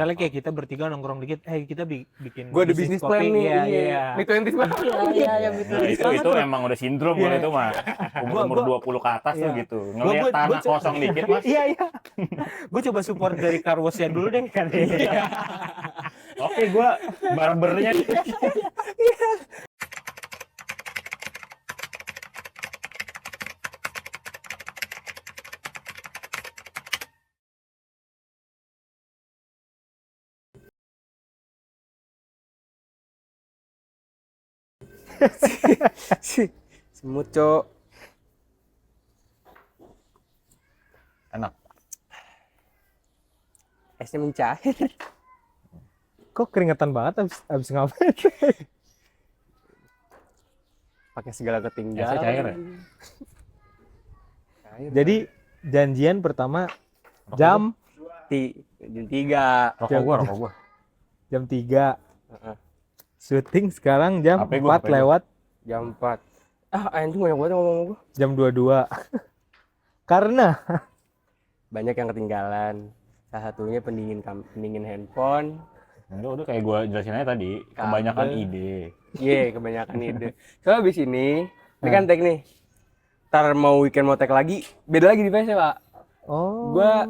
Misalnya kayak kita bertiga nongkrong dikit, kita bikin Gue ada bisnis plan kopi. nih. Iya. Mid-20s banget. Nah, itu emang udah sindrom kalau itu mah. Umur 20 ke atas tuh gitu. Ngelihat tanah kosong dikit Mas. Iya. Gue coba support dari car wash-nya dulu deh kan. Oke, gue barbernya. Semut, Cok. Enak. Esnya mencair. Kok keringetan banget abis ngapain? Pakai segala ketinggalan. Esnya cair ya? Cair. Jadi janjian pertama jam 3. Rokok gua. jam 3. Heeh. Syuting sekarang jam HP 4 gua. lewat Jam 4. Anjing banyak banget ngomong gue. jam 22. Karena Banyak yang ketinggalan. Salah satunya pendingin handphone. Udah kayak gua jelasin aja tadi, kebanyakan ide. Kebanyakan ide. Soalnya abis ini kan tag nih. Ntar mau weekend mau tag lagi, beda lagi device-nya, Pak. Gua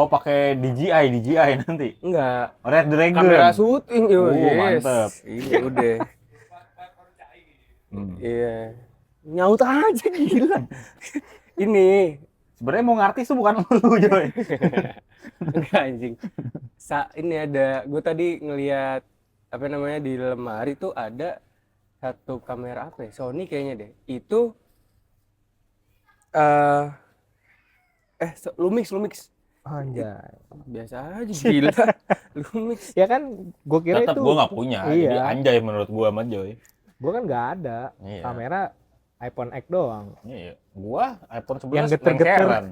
Pakai DJI nanti. enggak. Red Dragon. Kamera syuting, mantep. Iya udah. Iya. Nyaut aja gila. Ini Sebenarnya mau ngartis tuh bukan lu, Joy. enggak anjing. Ini ada, gue tadi ngelihat apa namanya di lemari tuh ada satu kamera apa ya? Sony kayaknya deh. Itu Lumix. anjay. Biasa aja gila. Lumix. Ya kan gue kira Tetap itu gua nggak punya. Iya. Jadi anjay menurut gua sama Joy. Gue kan nggak ada. Iya. Kamera iPhone X doang. Iya. Gua iPhone 11 Yang geter-geter. lengseran.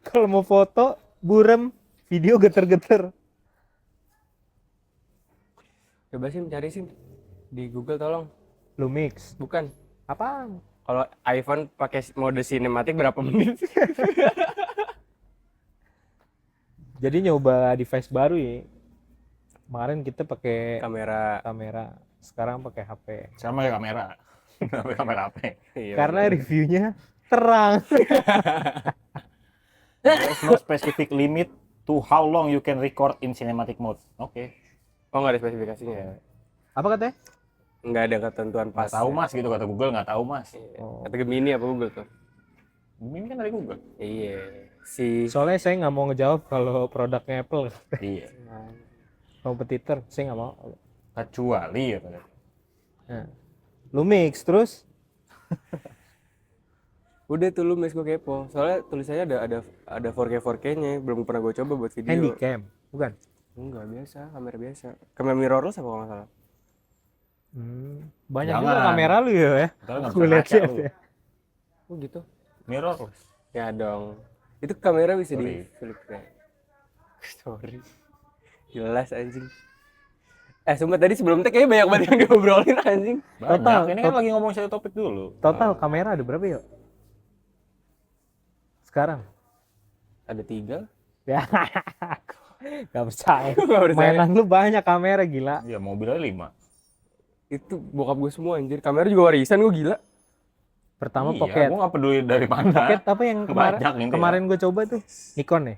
Kalau mau foto burem, video geter-geter. Coba sih cari sih di Google tolong. Lumix. Bukan. Apaan? Kalau iPhone pakai mode sinematik berapa menit? Jadi nyoba device baru ya. Kemarin kita pakai Kamera. sekarang pakai HP. Sama kayak kamera. Sampai kamera apa? Iya, Karena reviewnya terang. There's no specific limit to how long you can record in cinematic mode. Oke. Oh, nggak ada spesifikasinya ya? Apa katanya? Nggak ada ketentuan pas. Nggak tahu Mas gitu kata Google, nggak tahu Mas. Kata Gemini apa Google tuh? Ini kan dari Google. Iya. Soalnya saya nggak mau ngejawab kalau produknya Apple. Iya. Kompetitor, saya nggak mau. Kecuali ya. Nah. Lumix terus? Udah tuh Lumix gue kepo. Soalnya tulisannya ada 4K-nya, belum pernah gue coba buat video. Handycam, bukan? Enggak, biasa, kamera biasa. Kamera mirrorless apa kalau nggak salah? Banyak Jangan. juga kamera lu ya. Ntar nggak Gue bisa lihat ngaca lu. ya. Oh gitu. Mirrorless. Ya dong. Itu kamera bisa Sorry. di flip ya. Sorry. Jelas anjing. Sumpah tadi sebelum tag kayaknya banyak banget yang diobrolin anjing. Banyak. Ini kan lagi ngomong satu topik dulu. Total kamera ada berapa ya? Sekarang? Ada 3. Ya. Gak percaya. Nggak percaya. Mainan lu banyak kamera gila. Iya, mobilnya 5. Itu bokap gue semua anjir. Kamera juga warisan gue gila. Pertama Iya, Pocket. gua nggak peduli dari mana. Pocket apa yang Banyak ini kemarin gue coba tuh? Nikon ya?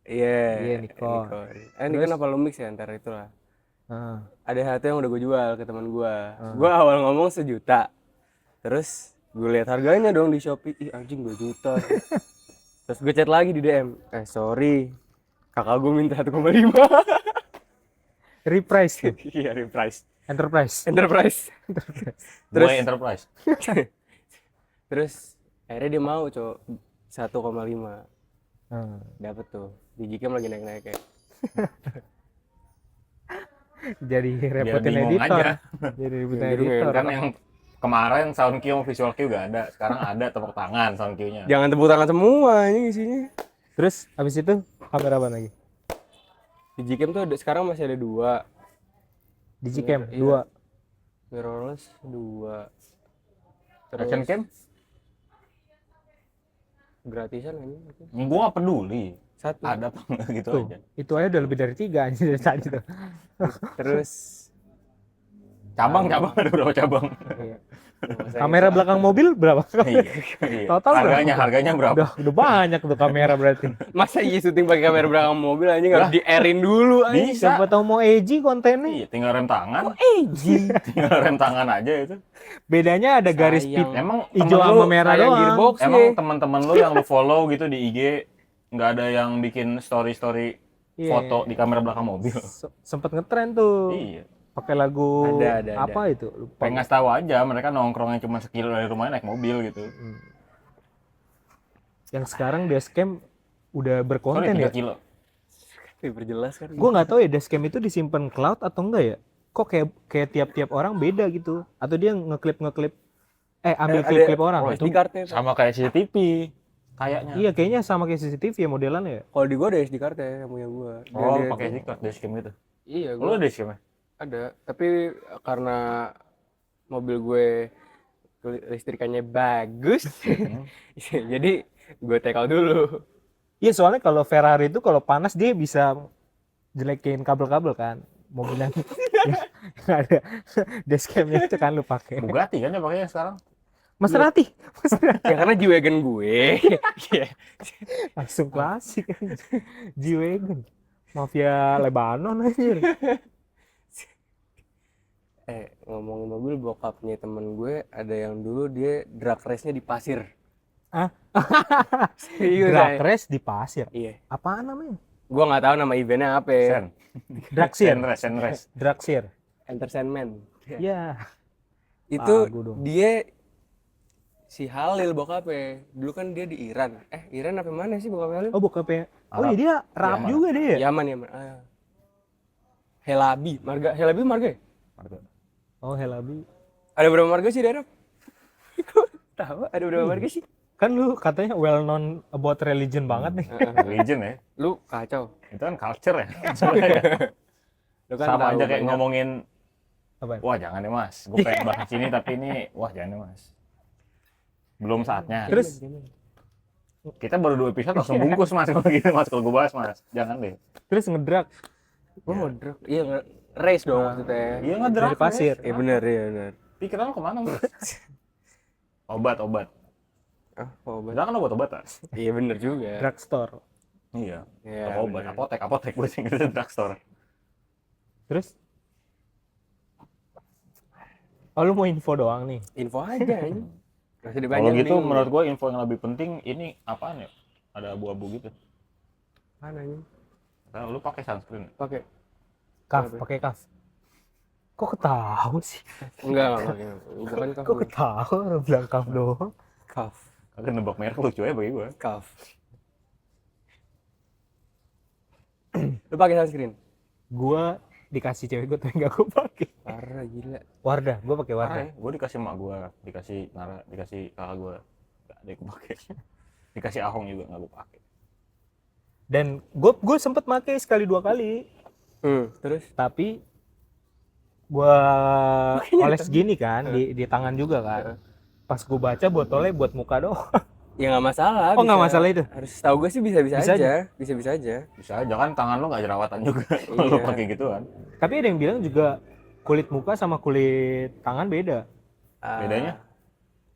Iya. Iya, Nikon. Nikon apa Lumix ya antara itulah. Nah. Ada satu yang udah gue jual ke teman gue. Gue awal ngomong 1 juta. Terus gue lihat harganya dong di Shopee. Ih anjing 2 juta. Terus gue chat lagi di DM. Sorry. Kakak gue minta 1,5. Reprice tuh. Iya, reprice. Enterprise. Terus Enterprise. Terus akhirnya dia mau, Cok. 1,5. Dapet tuh. Digicam lagi naik-naik kayak. Jadi repotin bingung editor. aja. Jadi repotin Bingung ya, editor. Kan yang kemarin sound cue sama visual cue gak ada. Sekarang ada tepuk tangan sound cue-nya. Jangan tepuk tangan semua ini isinya. Terus habis itu kamera apa lagi? Digicam tuh sekarang masih ada 2. Digicam Iya. 2. Mirrorless 2. Action cam? Gratisan kan? Gua nggak peduli. Satu. Ada apa enggak gitu Tuh, aja. itu aja udah lebih dari 3 anjir dari tadi tuh. Terus Cabang ada berapa cabang? Iya. masa Kamera belakang mobil berapa? Iya. Total Harganya berapa? Udah banyak tuh kamera berarti. masa iya syuting pakai kamera belakang mobil anjing harus Lah. di-airin dulu anjing. Bisa. Siapa tahu mau edgy kontennya. Iya, tinggal rem tangan. Edgy. Tinggal rem tangan aja itu. Bedanya ada garis Sayang. speed Emang hijau temen sama lu- merah sayang doang. gearbox. Emang teman-teman lu yang lu follow gitu di IG nggak ada yang bikin story Iya. foto di kamera belakang mobil? Sempet ngetren tuh. Iya. Pakai lagu Ada. apa itu? Lupa. Pengen ngasih tahu aja mereka nongkrongnya cuma sekilo dari rumahnya naik mobil gitu. Yang sekarang dashcam udah Sorry, berkonten 3 ya. kilo. Diperjelas kan. Gue nggak tahu ya dashcam itu disimpan cloud atau enggak ya. Kok kayak tiap-tiap orang beda gitu. Atau dia ngeklip ambil klip-klip orang. Oh, SD card-nya. Sama kayak CCTV kayaknya. Iya kayaknya sama kayak CCTV ya modelannya ya. Kalau di gua ada SD card-nya yang punya gua. Oh, Dia- pakai SD card dashcam gitu. Iya, Lu gua ada dashcam ya? ada. Tapi karena mobil gue listrikannya bagus. Jadi gue take out dulu. Iya soalnya kalau Ferrari itu kalau panas dia bisa jelekin kabel-kabel kan. Mobil yang nggak ada dashcamnya itu kan lu pakai. Bugatti kan ya pakainya sekarang. Maserati. Ya karena G-Wagon gue. Iya. Langsung klasik. G-Wagon. Mafia Lebanon anjir. Ngomongin mobil, bokapnya temen gue ada yang dulu dia drag race-nya di pasir. Hah? Serius, Drag Ay. race di pasir. Iya. Apaan namanya? Gua nggak tahu nama eventnya apa ya. Sen. Dragsir. Senres. Dragsir. Entertainment. Ya. Itu Lagu dong. dia si Halil bokapnya. Dulu kan dia di Iran. Iran apa mana sih bokap Halil? Oh bokapnya. Oh Arab. iya dia Arab Yaman. juga dia. Yaman. Helabi, Helabi marga ya? Oh Helabi. Ada berapa marga sih di Arab? Kok tahu ada berapa marga sih? Kan lu katanya well known about religion banget nih. Religion ya. Lu kacau. Itu kan culture ya. Sebenarnya. Lu kan Sama tahu aja kayak banyak. ngomongin Apaan? wah jangan deh mas, gue pengen bahas ini tapi ini wah jangan deh mas, belum saatnya. Terus Kita baru 2 episode langsung bungkus mas kalau gitu mas, kalau gue bahas mas jangan deh. terus ngedrag Oh, drag. Iya, race dong maksudnya. Iya nggak drag dari pasir. Iya benar, iya benar. Pikiran lo kemana mas? obat Ah, obat. kita kan obat-obatan. Iya benar juga. Drugstore. Iya, Iya, toko obat, bener. apotek gue sih gitu, drugstore. Terus oh lu mau info doang nih. Info aja ini. Masih Kalau dibanyak gitu nih. menurut gue info yang lebih penting ini apaan ya, ada abu-abu gitu. Mana ini? Nah, lu pakai sunscreen. Pakai. Kaf, Apa? pakai kaf. Kok ketahu sih? Enggak pakai. Bukan kaf. Kok ketahu orang bilang kaf doang. Kaf. Kagak nebak merek lucu ya bagi gue. Kaf. Lu pakai sunscreen? Gua dikasih cewek gue tapi nggak gue pakai. Parah gila. Wardah, gue pakai Wardah. Gue dikasih emak gue, dikasih Nara, dikasih kakak gue, gak ada yang gue pakai. Dikasih Ahong juga nggak gue pakai. Dan gue sempet pakai sekali 2 kali. Terus Tapi gua oles gini kan di tangan juga kan. Pas gue baca botolnya buat muka doang. ya nggak masalah. Oh, nggak bisa. masalah itu? Harus tahu gue sih bisa-bisa Bisa aja. Bisa-bisa aja. Bisa aja kan tangan lo nggak jerawatan juga kalau lo Iya. pakai gituan. Tapi ada yang bilang juga kulit muka sama kulit tangan beda. Bedanya?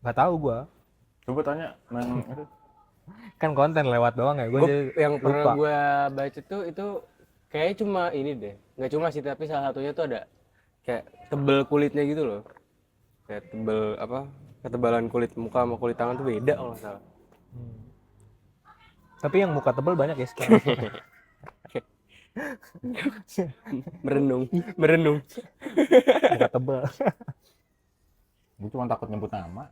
Nggak tahu gua. Coba tanya yang itu. Kan konten lewat doang ya. Gue Yang pernah lupa. gue baca tuh itu kayaknya cuma ini deh. Nggak cuma sih, tapi salah satunya tuh ada kayak tebel kulitnya gitu loh. Kayak tebel apa? Ketebalan kulit muka sama kulit tangan tuh beda kalau nggak salah. Tapi yang muka tebal banyak ya sekarang. Merenung. Muka tebal. Gue cuma takut nyebut nama.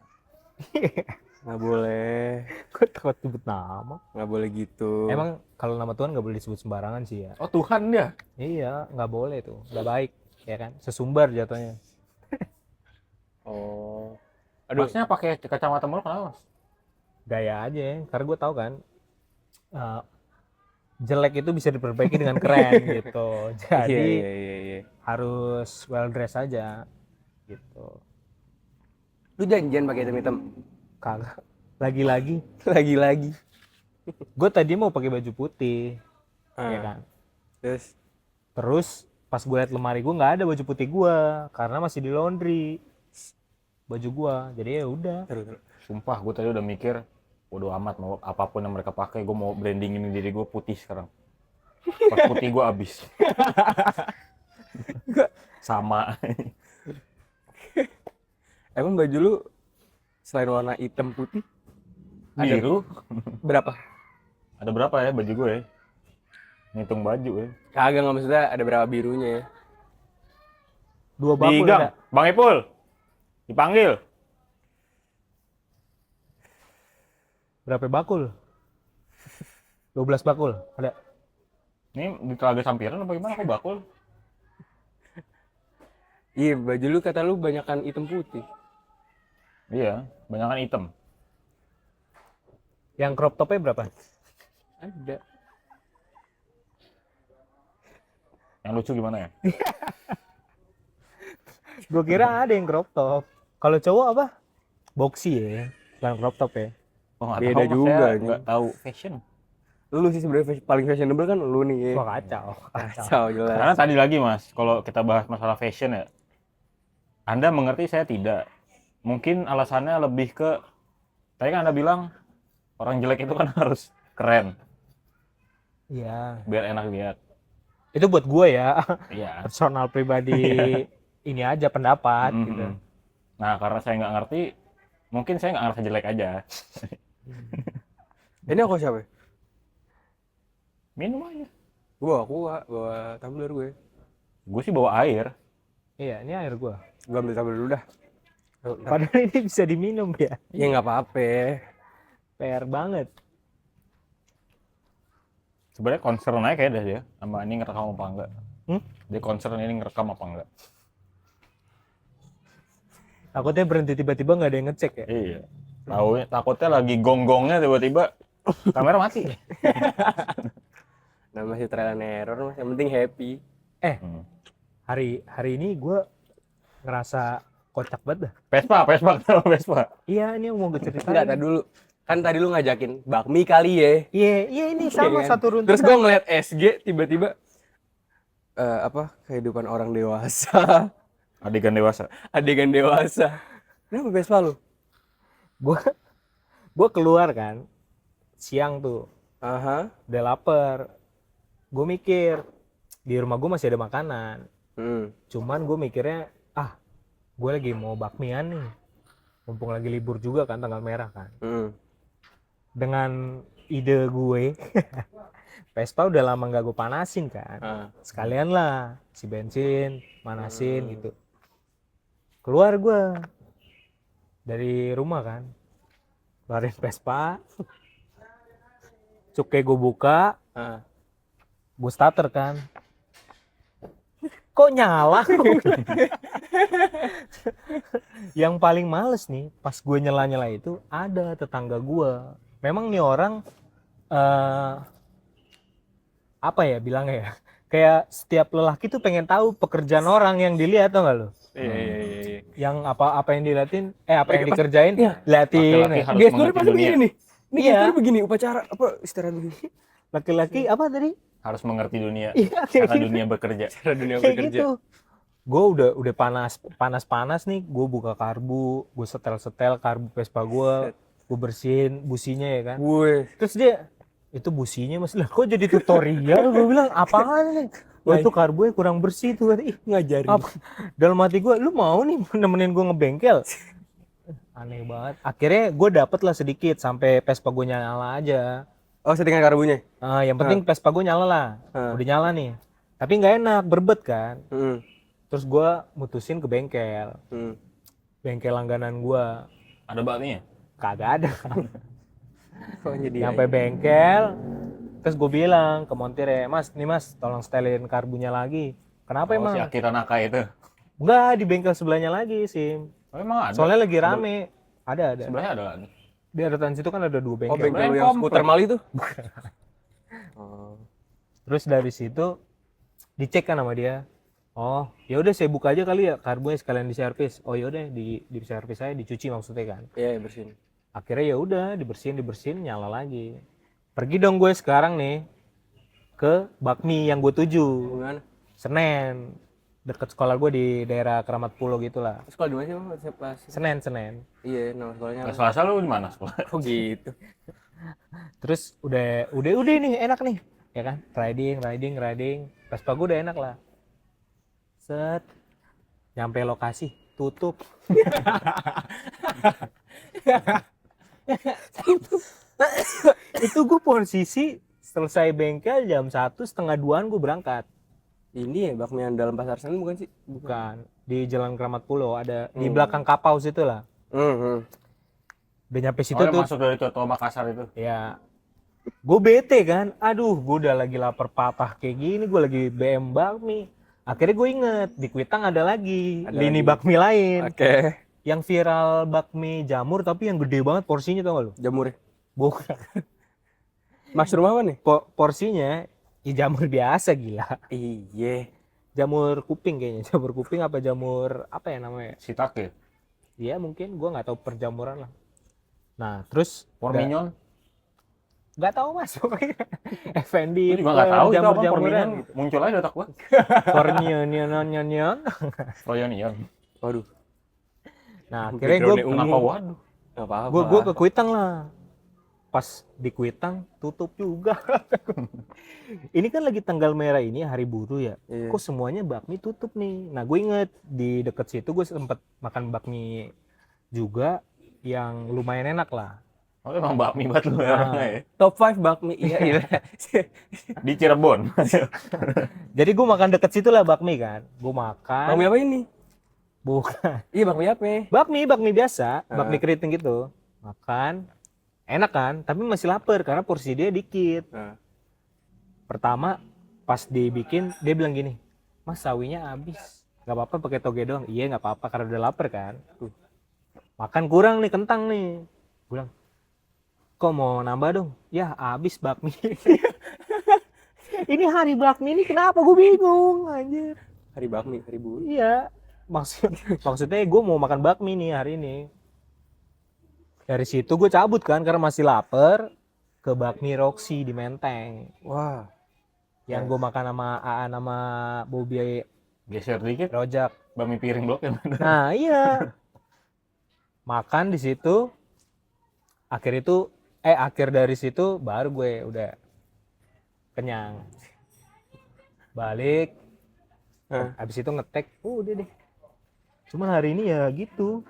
Nggak boleh. Gue takut sebut nama. Nggak boleh gitu. Emang kalau nama Tuhan nggak boleh disebut sembarangan sih ya. Oh Tuhan dia. Iya, nggak boleh tuh. Nggak baik, ya kan? Sesumbar jatuhnya. Oh. Aduh. Masnya pakai kacamata mulu kenapa mas? Gaya aja ya. Karena gue tahu kan. Jelek itu bisa diperbaiki dengan keren gitu. Jadi Iya. harus well dress aja gitu. Lu janjian pakai hitam-hitam. Kagak. Lagi-lagi Lagi-lagi. Gue tadi mau pakai baju putih, ya kan. Terus Pas gue liat lemari gue nggak ada baju putih gue karena masih di laundry baju gue. Jadi ya udah. terus. Sumpah gue tadi udah mikir bodo amat mau apapun yang mereka pakai, gue mau brandingin diri gue putih sekarang. Pas putih gue abis. Sama. Emang baju lu selain warna hitam putih Biru. berapa? Ada berapa ya baju gue ya? Ngitung baju ya. Kagak, nggak, maksudnya ada berapa birunya ya? 2 Di bakul gang, ada. Bang Ipul. Dipanggil. Berapa bakul? 12 bakul ada. Ini di Telaga Sampiran apa gimana? Kok bakul? Iya, baju lu kata lu banyakan hitam putih. Iya, banyakan hitam. Yang crop topnya berapa? Ada. Yang lucu gimana ya? Gue kira ada yang crop top. Kalau cowok apa? Boxy ya, bukan crop top ya. Oh, nggak Beda tahu, Mas. juga, Saya ini. nggak tahu fashion. Lu sih sebenarnya paling fashionable kan lu nih. Wah kacau. Kacau jelas. Karena tadi lagi Mas, kalau kita bahas masalah fashion ya, Anda mengerti, saya tidak. Mungkin alasannya lebih ke, tadi kan Anda bilang orang jelek itu kan harus keren, Iya. biar enak lihat. Itu buat gue ya, Iya. personal pribadi ini aja pendapat Mhm. gitu. Nah, karena saya nggak ngerti, mungkin saya nggak ngerasa jelek aja. Ini aku siapa? Minum aja. Bawa tumbler gue. Gue sih bawa air. Iya, ini air gue. Gue ambil tumbler dulu dah. Padahal ini bisa diminum ya. Ya nggak apa-apa. PR banget. Sebenarnya concern aja kayak dah dia, sama ini ngerekam apa enggak. Dia concern ini ngerekam apa enggak. Takutnya berhenti tiba-tiba nggak ada yang ngecek ya. Iya. Takutnya lagi gonggongnya tiba-tiba kamera mati. Nah, masih trial and error, mas. Yang penting happy. Hari ini gue ngerasa kocak banget dah. Vespa. Iya, ini yang mau gue ceritain. Enggak, tadi dulu. Kan tadi lu ngajakin bakmi kali ya. Iya ini sama Iya kan? satu runtutan. Terus gue ngeliat SG tiba-tiba kehidupan orang dewasa. Adegan dewasa. Adegan dewasa. Kenapa Vespa lu? Gue keluar kan siang tuh, Aha. udah lapar. Gue mikir di rumah gue masih ada makanan. Cuman gue mikirnya gue lagi mau bakmian nih, mumpung lagi libur juga kan, tanggal merah kan. Dengan ide gue Vespa udah lama nggak gue panasin kan, sekalian lah si bensin manasin gitu. Keluar gue dari rumah kan, keluarin Vespa, cukai gue buka, gue starter kan, kok nyala. Yang paling males nih pas gue nyela itu ada tetangga gue. Memang nih orang apa ya bilangnya ya, kayak setiap lelaki tuh pengen tahu pekerjaan orang yang dilihat, tau gak lo? Iya. Yang apa yang diliatin, apa yang dikerjain, liatin. Laki-laki harus Gesturnya mengerti pasti dunia. begini nih. Ini Iya. gesturnya begini, upacara apa istirahat begini. Laki-laki apa tadi? Harus mengerti dunia. Iya, kayak Karena gitu. dunia bekerja. Cara dunia Kayak bekerja. gitu. Gue udah panas nih, gue buka karbu, gue setel karbu Vespa gue bersihin businya ya kan. Terus dia, itu businya mas, lah kok jadi tutorial? Gue bilang apaan nih? Wah itu karbunya kurang bersih tuh. Ih Ngajarin. apa? Dalam hati gue, lu mau nih nemenin gue ngebengkel? Aneh banget. Akhirnya gue dapet lah sedikit sampai Vespa gue nyala aja. Oh, settingan karbunya. Yang penting Vespa gue nyala lah, udah nyala nih. Tapi nggak enak, berbet kan. Terus gue mutusin ke bengkel, bengkel langganan gue. Ada bakminya? Kagak ada. Kok jadi Sampai bengkel, terus gue bilang ke montir ya, mas, nih mas, tolong setelin karbunya lagi. Kenapa Oh, emang? si Akira Naka itu. Enggak, di bengkel sebelahnya lagi sih. Oh, emang ada? Soalnya lagi rame. Ada. Sebelahnya ada lagi. Di depan situ kan ada 2 bengkel. Oh, bengkel lu Yang yang komplek. skuter Mali tuh? Terus dari situ dicek kan sama dia. Oh, ya udah saya buka aja kali ya karbunya sekalian diservis. Oh ya udah di servis saya, dicuci maksudnya kan. Iya, bersihin. Akhirnya ya udah dibersihin nyala lagi. Pergi dong gue sekarang nih ke bakmi yang gue tuju. Gimana? Senen. Deket sekolah gue di daerah Keramat Pulau gitulah. Sekolah di mana sih Bang? Pas. Senen. Iya, nama sekolahnya. Nah, Selasa lu di mana sekolah? Oh gitu. Terus udah nih enak nih. Ya kan? Riding. Vespa gue udah enak lah. Set. Nyampe lokasi, tutup. Itu gue posisi selesai bengkel jam 1:30 gue berangkat. Ini ya bakmi yang dalam pasar Senen bukan sih? Bukan, di Jalan Keramat Pulau ada di belakang Kapau situ lah. Udah nyampe situ Oh, yang tuh. masuk dari Coto Makassar itu. Ya, gue bete kan. Aduh, gue udah lagi lapar patah kayak gini. Gue lagi BM bakmi. Akhirnya gue inget di Kuitang ada lagi Ada lini lagi. bakmi lain. Oke. Yang viral bakmi jamur tapi yang gede banget porsinya, tau gak lu? Jamur. Bukan. Mushroom apa nih? Porsinya ya jamur biasa gila. Iya. Jamur kuping kayaknya. Jamur kuping apa jamur apa ya namanya? Shiitake. Iya mungkin gue nggak tahu perjamuran lah. Nah terus Pormignon. nggak tahu mas pokoknya. Effendi Gue juga nggak tahu itu apa jamur-jamuran Pormignon. gitu. Muncul aja di otak gua. Kornion. Froyonion. Waduh. Nah akhirnya gue Background-nya Kenapa waduh? Enggak apa-apa. gue ke Kuitang lah. Pas di Kuitang tutup juga. Ini kan lagi tanggal merah ini hari buruh ya. Iya. Kok semuanya bakmi tutup nih. Nah gue inget di deket situ gue sempet makan bakmi juga yang lumayan enak lah. Oh, emang bakmi banget lu Nah. orangnya ya. Top 5 bakmi. Iya. Di Cirebon. Jadi gue makan deket situ lah bakmi kan. Gue makan. Bakmi apa ini? Bukan. Iya, bakmi apa? Bakmi biasa. Bakmi keriting gitu. Makan. Enak kan. Tapi masih lapar karena porsi dia dikit. Nah. Pertama pas dibikin dia bilang gini. Mas sawinya habis. Gak apa-apa pakai toge doang. Iya gak apa-apa karena udah lapar kan. Makan kurang nih kentang nih. Gue bilang. Kok mau nambah dong? Ya habis bakmi. Ini hari bakmi ini kenapa gue bingung anjir. Hari bakmi, hari buruh. Iya. Maksudnya gue mau makan bakmi nih hari ini. Dari situ gue cabut kan karena masih lapar ke bakmi Roxy di Menteng. Wah. Yang gue makan sama Aan sama Bobby Geser dikit. Rojak. Bakmi piring blok ya. Nah iya. Makan di situ. Akhir dari situ baru gue udah kenyang. Balik. Habis itu ngetek. Udah deh. Cuman hari ini ya gitu.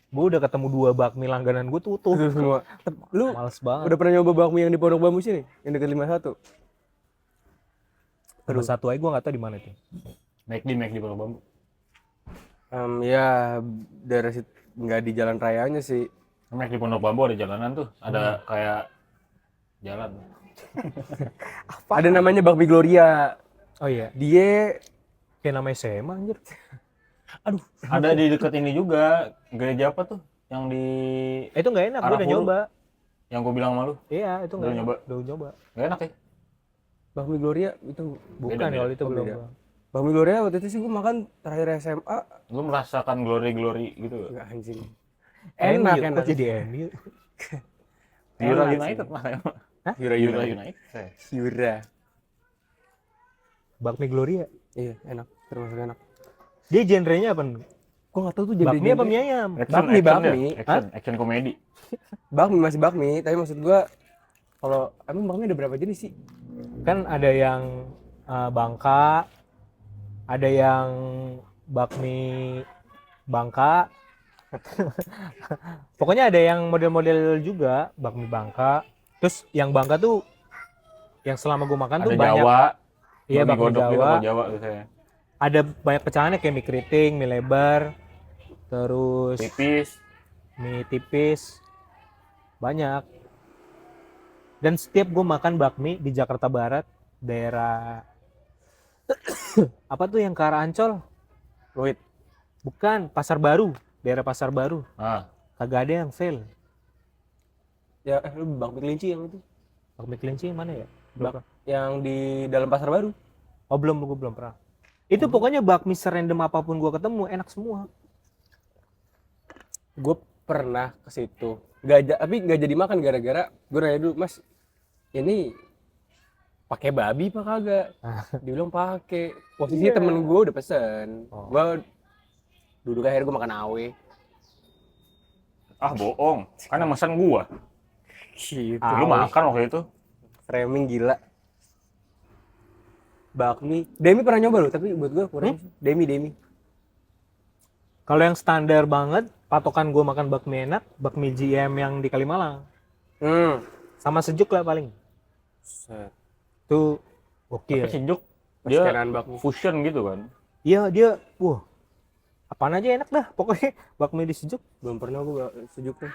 Gue udah ketemu 2 bakmi langganan gue tutup. Itu semua. Lu Males banget. udah pernah nyoba bakmi yang di Pondok Bambu sini? Yang dekat 51? Terus satu aja gue nggak tahu di mana itu. Make di Pondok Bambu. Ya daerah situ nggak di jalan rayanya sih. Make di Pondok Bambu ada jalanan tuh. Ada kayak jalan. Ada namanya Bakmi Gloria. Oh iya. Dia Kayak namanya SMA anjir. aduh, Ada di deket ini juga. Gereja apa tuh? Yang di Itu nggak enak. Gue udah Arafuru. nyoba. yang gue bilang sama lu. Iya itu nggak Udah enak. nyoba? Udah nyoba. Gak enak ya? Bakmi Gloria itu Bukan Beda. kalau itu Oh, belum. beda. Bakmi Gloria waktu itu sih gue makan terakhir SMA. Lu merasakan glory gitu. Enggak anjing. Enak Enak. Kok jadi MU. Yura Enak United sih. makanya. Yura Yura United. Yura. Bakmi Gloria. Iya, enak. Termasuk enak. Dia genrenya apa? Gue nggak tahu tuh Bakmi apa mie ayam? Bakmi, bakmi. Action komedi. Bakmi masih bakmi, tapi maksud gue kalau emang bakmi ada berapa jenis sih? Kan ada yang Bangka, ada yang bakmi Bangka. Pokoknya ada yang model-model juga bakmi Bangka. Terus yang Bangka tuh yang selama gue makan Ada tuh banyak. Jawa. Iya bakmi godok gitu, Jawa. bakmi Jawa biasanya. Ada banyak pecahannya kayak mie keriting, mie lebar, terus Tipis. mie tipis, banyak. Dan setiap gue makan bakmi di Jakarta Barat, daerah apa tuh yang ke arah Ancol? Wait, Bukan, Pasar Baru, daerah Pasar Baru. Ah, Kagak ada yang fail. ya lu bakmi kelinci yang itu, Bakmi kelinci yang mana ya? Belum pernah. yang di dalam pasar baru. Oh belum, gue belum pernah. Itu pokoknya bakmi serandom apapun gue ketemu enak semua. Gue pernah ke situ. Tapi nggak jadi makan gara-gara gue nanya dulu, Mas, ini pakai babi apa kagak? Dia bilang pakai. Posisinya temen gue udah pesen. Gue duduk akhirnya gue makan awe. Ah bohong, kan yang pesan gua. Gitu. Lu makan waktu itu. Framing gila. Bakmi. Demi pernah nyoba loh, tapi buat gue kurang. Demi. Kalau yang standar banget, patokan gue makan bakmi enak, bakmi GM yang di Kalimalang. Sama sejuk lah paling. Set. Tuh oke. Tapi Ya. sejuk dia Skenan bakmi. fusion gitu kan. Iya dia, wah, apaan aja enak dah. Pokoknya bakmi di sejuk. Belum pernah gue sejuk tuh.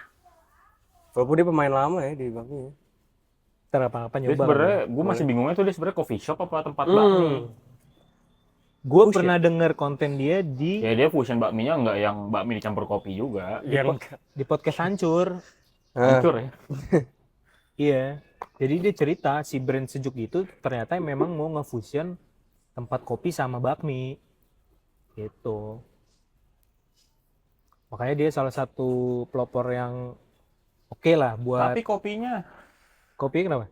Walaupun dia pemain lama ya di bakmi. Ntar apa Dia nyoba. sebenarnya gue masih bingungnya tuh dia sebenarnya coffee shop apa tempat bakmi. Gue pernah denger konten dia di Ya dia fusion bakminya nggak yang bakmi dicampur kopi juga. di podcast Hancur. Hancur ya. Iya. Jadi dia cerita si brand sejuk itu ternyata memang mau nge-fusion tempat kopi sama bakmi. Gitu. Makanya dia salah satu pelopor yang oke lah buat Tapi kopinya kopi. Kenapa?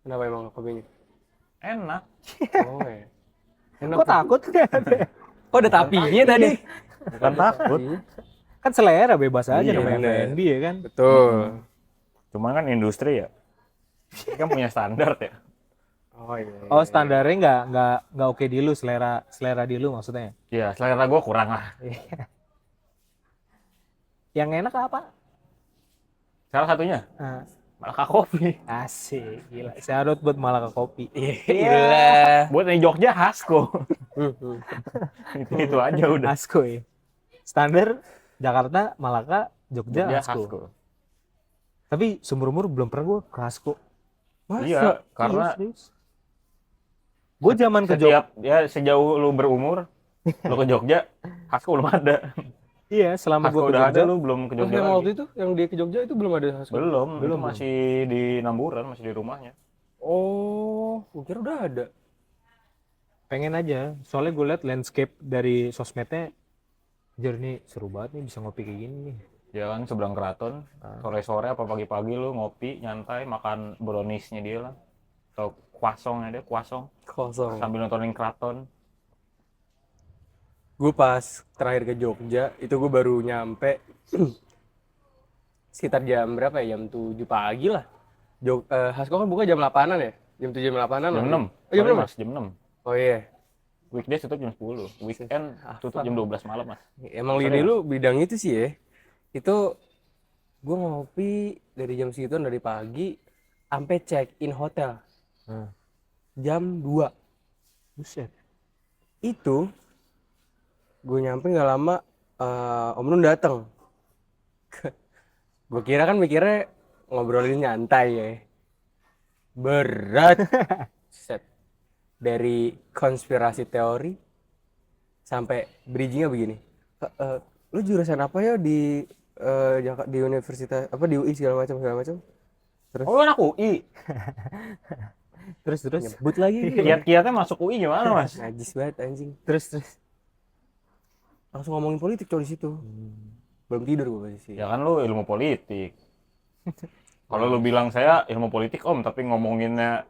Kenapa emang kopinya? enak. Oh ya. Kok takut? Kok ada tapinya tadi? Bukan takut. Kan selera bebas aja Iya, namanya bener. F&B ya kan. Betul. Cuman kan industri ya. Dia kan punya standar ya. Oh iya. Oh standarnya nggak oke di lu, selera di lu maksudnya. Ya selera gue kurang lah. Yang enak apa? Salah satunya Nah, Malaka Kopi. asik, gila. Shout buat Malaka Kopi. Gila. Buat yang Jogja Hasko. itu aja udah. Asko ya. Standar Jakarta, Malaka, Jogja, Jogja Asko. Hasko. Tapi seumur-umur belum pernah gue ke Asko. Iya, karena gue zaman ke Jogja. setiap ya sejauh lu berumur, lu ke Jogja, Hasko belum ada. Iya, selama gue Hasko ke udah ada, Jogja. lu belum ke Jogja Yang lagi. waktu itu yang dia ke Jogja itu belum ada Hasko. Belum, itu masih di Namburan, masih di rumahnya. Oh, gue kira udah ada. Pengen aja, soalnya gue liat landscape dari sosmednya. Anjir nih seru banget nih bisa ngopi kayak gini nih. Ya kan seberang keraton, sore-sore apa pagi-pagi lu ngopi, nyantai, makan browniesnya dia lah. Atau kuasongnya dia, kuasong. Kosong. Sambil nontonin keraton. Gue pas terakhir ke Jogja, itu gue baru nyampe sekitar jam berapa ya? Jam 7 pagi lah. Hasko kan buka jam 8-an ya? Jam 7 jam 8-an Jam lah. 6. Oh, jam 6 Mas, jam 6. Oh iya. Weekdays tutup jam 10. Weekend tutup jam 12 malam, Mas. Emang lini lu bidang itu sih ya. Itu gue ngopi dari jam segituan dari pagi sampai check in hotel. Jam 2. Buset. Itu gue nyampe nggak lama Om Nun datang. Gue kira kan mikirnya ngobrolin nyantai ya. Berat. Set. Dari konspirasi teori sampai bridgingnya begini. Lu jurusan apa ya di di universitas apa di UI segala macam. Terus Oh, anak UI. Terus nyebut lagi. Kiat-kiatnya masuk UI gimana, Mas? Najis banget anjing. terus Langsung ngomongin politik coy di situ. Belum tidur gue pasti. Ya kan lu ilmu politik. Kalau lu bilang saya ilmu politik, Om, tapi ngomonginnya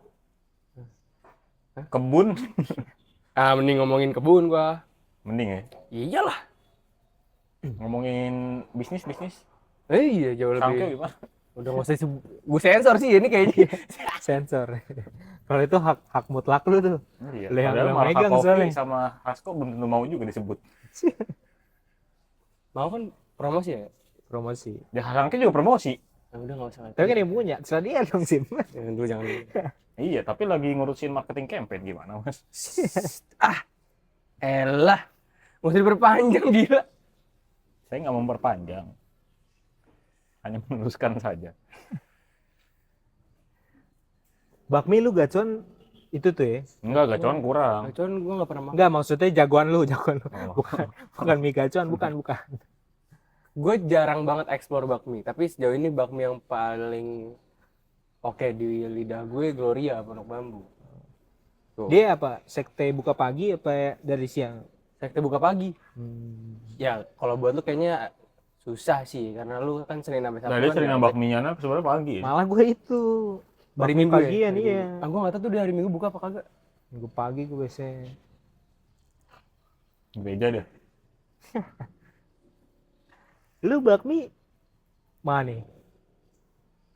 kebun, Mending ngomongin kebun gua. mending ya. Iyalah. Ngomongin bisnis. Iya jauh Sangkio lebih. gimana? Udah nggak usah gue sensor sih ini kayaknya. sensor. Kalau itu hak mutlak lu tuh. Iya. Lu yang Padahal Malaka megang Kopi soalnya. sama Hasko belum tentu mau juga disebut. Mau kan promosi ya? Promosi. Ya Sangkio juga promosi. Nah, udah nggak usah. Tapi kan yang punya, terserah dia dong Sim. Jangan dulu jangan dulu. Iya, tapi lagi ngurusin marketing campaign gimana, Mas? Elah. Nggak usah diperpanjang gila. Saya nggak memperpanjang. Hanya meneruskan saja. Bakmi lu gacon itu tuh ya. Enggak, gacuan kurang. Cuman gue nggak pernah makan. Enggak, maksudnya jagoan lu. Oh. Bukan mie gacon, bukan. Gue jarang banget explore bakmi. Tapi sejauh ini bakmi yang paling oke di lidah gue Gloria Pondok Bambu. Tuh. Dia apa? Sekte buka pagi apa dari siang? Sekte buka pagi. Ya kalau buat lu kayaknya susah sih karena lu kan Senin sampai Sabtu Nah, dia kan sering nggak nambah minyana sebenarnya pagi. Malah gue itu hari bakmi Minggu ya? pagian, Hari iya. Minggu. Ah, gua nggak tahu tuh dia hari Minggu buka apa kagak. Minggu pagi gue biasanya. Beda deh. Lu bakmi mana nih?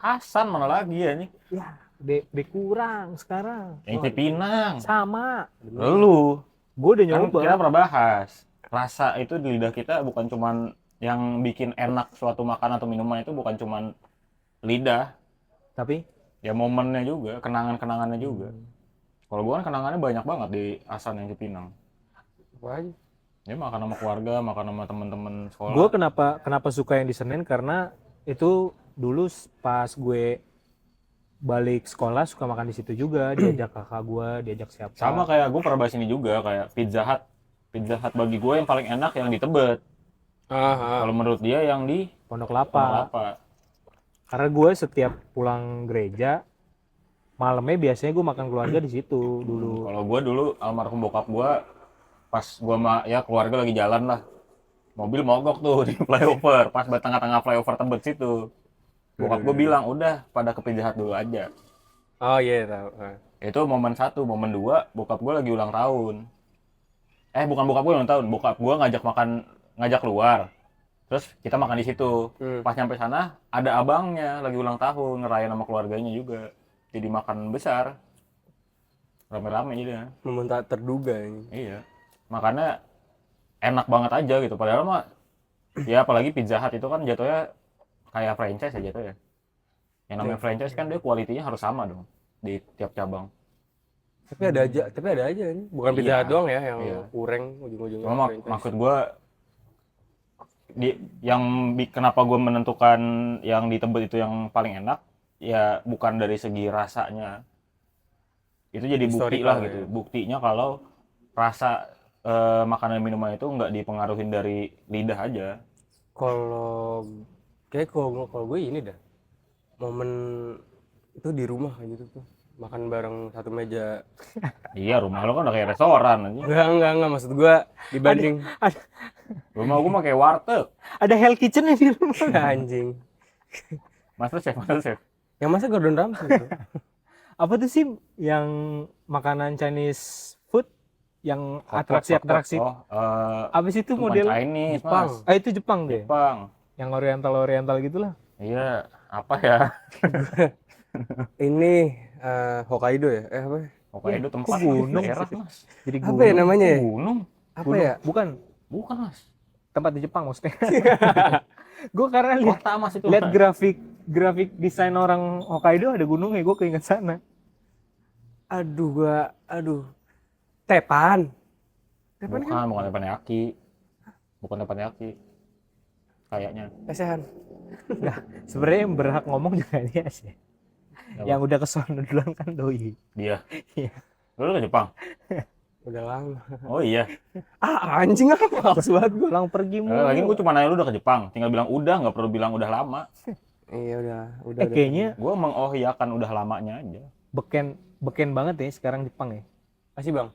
Hasan mana lagi ya nih? Ya, udah kurang sekarang. Yang Cipinang. Sama. Lu. Gue udah Kan nyoba. kita pernah bahas. Rasa itu di lidah kita bukan cuman yang bikin enak suatu makanan atau minuman itu bukan cuman lidah, Tapi ya momennya juga, kenangan-kenangannya juga. Kalau gua kan kenangannya banyak banget di Hasan yang Cipinang. Apa aja? Ya makan sama keluarga, makan sama teman-teman sekolah. gue kenapa suka yang di Senen karena itu dulu pas gue balik sekolah suka makan di situ juga, diajak kakak gue, diajak siapa. Sama kayak gue pernah bahas ini juga, kayak Pizza Hut. Pizza Hut bagi gue yang paling enak yang di Tebet. Kalau menurut dia yang di Pondok Pondok Lapa. Lapa. Karena gue setiap pulang gereja malamnya biasanya gue makan keluarga di situ dulu. Kalau gue dulu almarhum bokap gue pas gue ya keluarga lagi jalan lah, mobil mogok tuh di flyover, pas tengah-tengah flyover Tebet situ. Bokap gue bilang udah pada ke Pizza Hut dulu aja. Oh iya tahu. Itu momen satu, momen dua, bokap gue lagi ulang tahun. Bukan bokap gue ulang tahun, bokap gue ngajak keluar. Terus kita makan di situ. Pas nyampe sana ada abangnya lagi ulang tahun, ngerayain sama keluarganya juga. Jadi makan besar. Rame-rame jadi. Momen tak terduga ini. Iya. Makanya enak banget aja gitu. Padahal mah ya apalagi Pizza Hut itu kan jatuhnya kayak franchise aja tuh ya. Yang namanya franchise kan dia kualitinya harus sama dong di tiap cabang. Tapi ada aja ini. Bukan Pizza Iya. Hut doang ya yang Iya. ureng ujung-ujungnya. Cuma franchise. maksud gue kenapa gue menentukan yang di Tebet itu yang paling enak ya bukan dari segi rasanya. Itu jadi bukti Historical lah ya. gitu. Buktinya kalau rasa makanan minuman itu nggak dipengaruhin dari lidah aja. Kalau kalau gue ini dah momen itu di rumah kayak gitu tuh makan bareng satu meja. Iya, rumah lo kan udah kayak restoran aja. Enggak maksud gue dibanding Rumah gue mah kayak warteg. Ada Hell Kitchen di rumah. anjing. Master chef. Yang masa Gordon Ramsay tuh. Apa tuh sih yang makanan Chinese food yang atraksi-atraksi? Oh, Apa sih itu bukan model? Chinese, Jepang. Mas. Itu Jepang deh. Jepang. Yang oriental gitulah. Iya, apa ya? Ini Hokkaido ya? Apa? Hokkaido tempat gunung daerah, sih? Mas. Jadi Apa ya namanya ya? Gunung. Apa ya? Bukan Mas. tempat di Jepang maksudnya. Gue karena Kota, Mas itu. lihat grafik desain orang Hokkaido ada gunungnya, gue keinget sana. Aduh. Tepan kan? Bukan teppanyaki. Bukan teppanyaki. Kayaknya. Lesehan. Nah, sebenarnya yang berhak ngomong juga dia sih. Apa? Yang udah kesana duluan kan doi. Dia. Iya. Lu ke Jepang? Udah lama. Oh iya. Anjing apa males banget gue. Pulang pergi mulu. Lagi gue cuma nanya lu udah ke Jepang. Tinggal bilang udah, nggak perlu bilang udah lama. Iya udah. Kayaknya Gue mengohiakan udah lamanya aja. beken banget ya sekarang Jepang ya. Masih bang.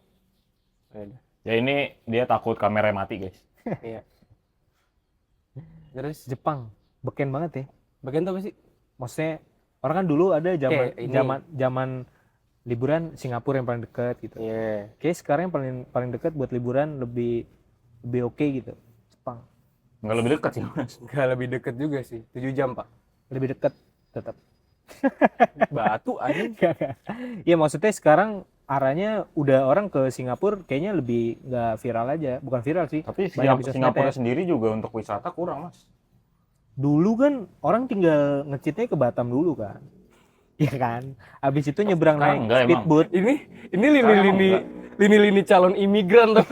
Udah. Ya ini dia takut kamera mati, guys. Iya. Terus Jepang beken banget ya. bagian tuh apa sih? Maksudnya orang kan dulu ada ini. zaman liburan Singapura yang paling dekat gitu. Iya. Kayak sekarang yang paling dekat buat liburan lebih oke gitu. Jepang Nggak lebih dekat sih, Mas. Gak lebih deket juga sih. 7 jam pak. lebih dekat tetap. Batu anjing. Ya maksudnya sekarang arahnya udah orang ke Singapura kayaknya lebih nggak viral aja, bukan viral sih. Tapi banyak di Singapura sosmed ya. sendiri juga untuk wisata kurang, Mas. Dulu kan orang tinggal ngecitnya ke Batam dulu kan. Iya kan? Abis itu nyebrang Sekarang naik enggak, speedboat. Ini Sekarang lini-lini calon imigran tuh.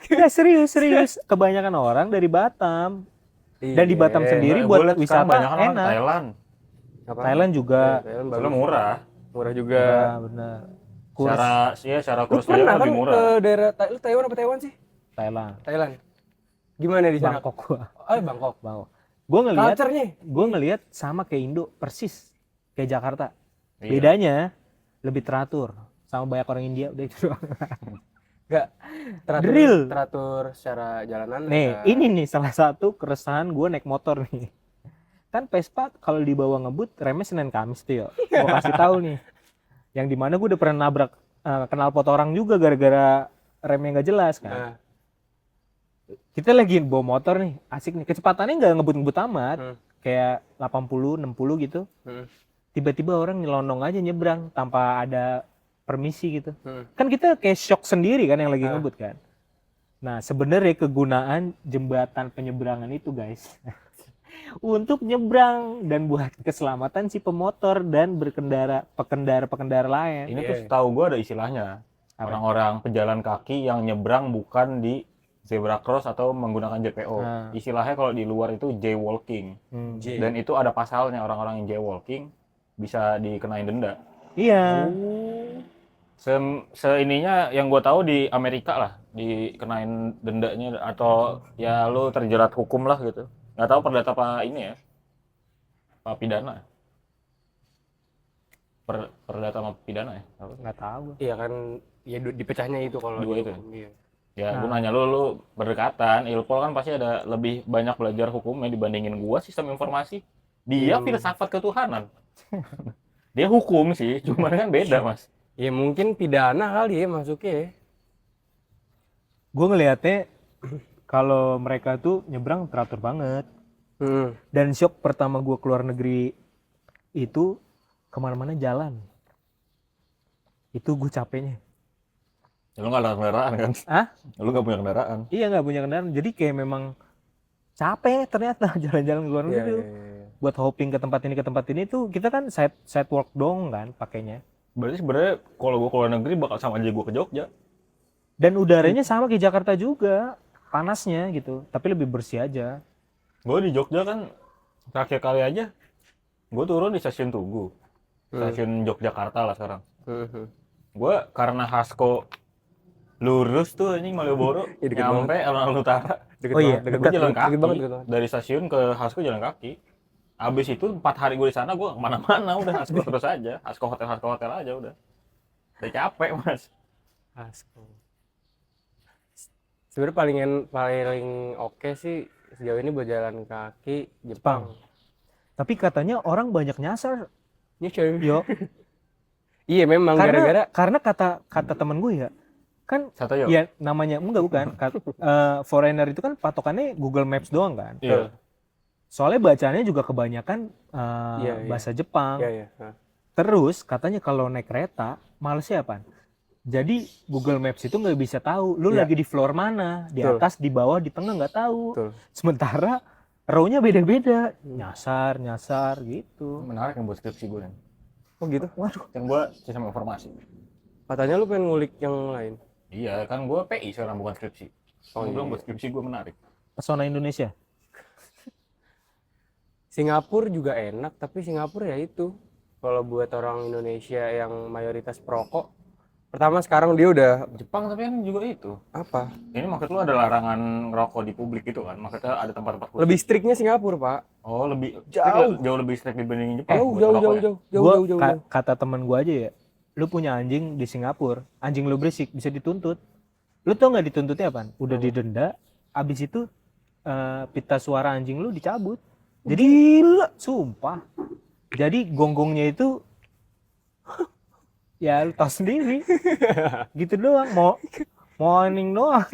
Ya serius. Kebanyakan orang dari Batam. Dan di Batam sendiri Gua buat liat sekarang wisata banyak orang enak. Thailand. Thailand juga. Thailand Soalnya bagus. murah. Murah juga. Ya, benar. Kurs Secara Lu kurs pernah biaya kan lebih murah. ke daerah lu Taiwan apa Taiwan sih? Thailand. Thailand. Gimana di sana? Bangkok gua. Oh, Bangkok. Gue Culture-nya. ngelihat sama kayak Indo persis kayak Jakarta. Iya. Bedanya lebih teratur sama banyak orang India udah itu doang. Enggak. Drill. Teratur secara jalanan. Nih, ini nih salah satu keresahan gue naik motor nih. Kan Vespa kalau dibawa ngebut remnya Senin Kamis tuh ya. Gue kasih tahu nih. Yang dimana gue udah pernah nabrak knalpot orang juga gara-gara remnya nggak jelas kan. Nah, Kita lagi bawa motor nih, asik nih. Kecepatannya nggak ngebut-ngebut amat. Hmm. Kayak 80, 60 gitu. hmm, Tiba-tiba orang nyelonong aja nyebrang tanpa ada permisi gitu. hmm. Kan kita kayak shock sendiri kan yang lagi Ah. ngebut kan. Nah, sebenarnya kegunaan jembatan penyeberangan itu, guys, untuk nyebrang dan buat keselamatan si pemotor dan pengendara lain. Ini Iya. tuh setahu gue ada istilahnya. Apa? Orang-orang pejalan kaki yang nyebrang bukan di zebra cross atau menggunakan JPO. Nah. Istilahnya kalau di luar itu jaywalking. Hmm. J. Dan itu ada pasalnya, orang-orang yang jaywalking bisa dikenain denda. Iya. Seininya yang gue tahu di Amerika lah dikenain dendanya atau ya lu terjerat hukum lah gitu. Nggak tahu perdata apa ini ya, apa pidana. Perdata sama pidana ya? Apa? Nggak tahu. Iya kan, ya dipecahnya itu kalau Dua itu. Iya. Ya, gue Nah. nanya lu berdekatan, Ilpol kan pasti ada lebih banyak belajar hukumnya dibandingin gua sistem informasi. Dia filsafat ketuhanan. Dia hukum sih, cuman kan beda, Mas. Ya mungkin pidana kali ya masuknya ya. Gue ngelihatnya kalau mereka tuh nyebrang teratur banget. Hmm. Dan shock pertama gue keluar negeri itu kemana-mana jalan. Itu gue capeknya. Ya, lu nggak ada kendaraan kan? Hah? Lu nggak punya kendaraan. Iya, nggak punya kendaraan. Jadi kayak memang capek ternyata jalan-jalan ke luar Iya, negeri tuh. iya, iya. Buat hopping ke tempat ini tuh kita kan side work dong kan pakainya. Berarti sebenarnya kalau gua keluar negeri bakal sama aja gua ke Jogja. Dan udaranya sama kayak Jakarta juga, panasnya gitu, tapi lebih bersih aja. Gua di Jogja kan terakhir kali aja gua turun di stasiun Tugu. Stasiun Yogyakarta lah sekarang. Hmm. Gua karena Hasko lurus tuh anjing Malioboro Ya, deket nyampe alun-alun utara. Deket Oh iya, banget, Gue jalan deket kaki banget, deket banget. dari stasiun ke Hasko jalan kaki. Abis itu 4 hari gue di sana gue kemana-mana udah Hasko terus aja, Hasko hotel aja udah. Udah capek mas. Asko. Sebenarnya paling oke sih sejauh ini buat jalan kaki Jepang. Tapi katanya orang banyak nyasar, Ini cuy. yo. Iya memang gara-gara Karena kata temen gue ya, kan Satu yuk. ya namanya bukan. Foreigner itu kan patokannya Google Maps doang kan. Iya. Soalnya bacanya juga kebanyakan Iya. bahasa Jepang. Iya iya. Nah. Terus katanya kalau naik kereta malesnya apa? Jadi Google Maps itu nggak bisa tahu lu Iya. lagi di floor mana, di Betul. atas, di bawah, di tengah nggak tahu. Betul. Sementara row-nya beda-beda, nyasar gitu. Menarik yang buat skripsi gue nih. Oh gitu. Waduh, Kan gue sistem informasi. Katanya lu pengen ngulik yang lain. Iya kan gue PI sekarang bukan skripsi. Oh, Gue bilang iya. buat skripsi gue menarik. pesona Indonesia. Singapura juga enak, tapi Singapura ya itu. Kalau buat orang Indonesia yang mayoritas perokok, pertama sekarang dia udah Jepang tapi kan juga itu. apa? Ini maksud lu ada larangan ngerokok di publik gitu kan? Maksudnya ada tempat-tempat khusus. Lebih striknya Singapura, Pak. Oh lebih Jauh. jauh lebih strict dibandingin Jepang. Jauh, buat jauh, rokok jauh, ya? jauh, jauh, Gua jauh, jauh, jauh. kata temen gua aja ya, lu punya anjing di Singapura, anjing lu berisik bisa dituntut. Lu tau nggak dituntutnya apa? Udah didenda, abis itu pita suara anjing lu dicabut. Jadi gila, sumpah. Jadi gonggongnya itu ya lu tau sendiri. Gitu doang, mau morning doang.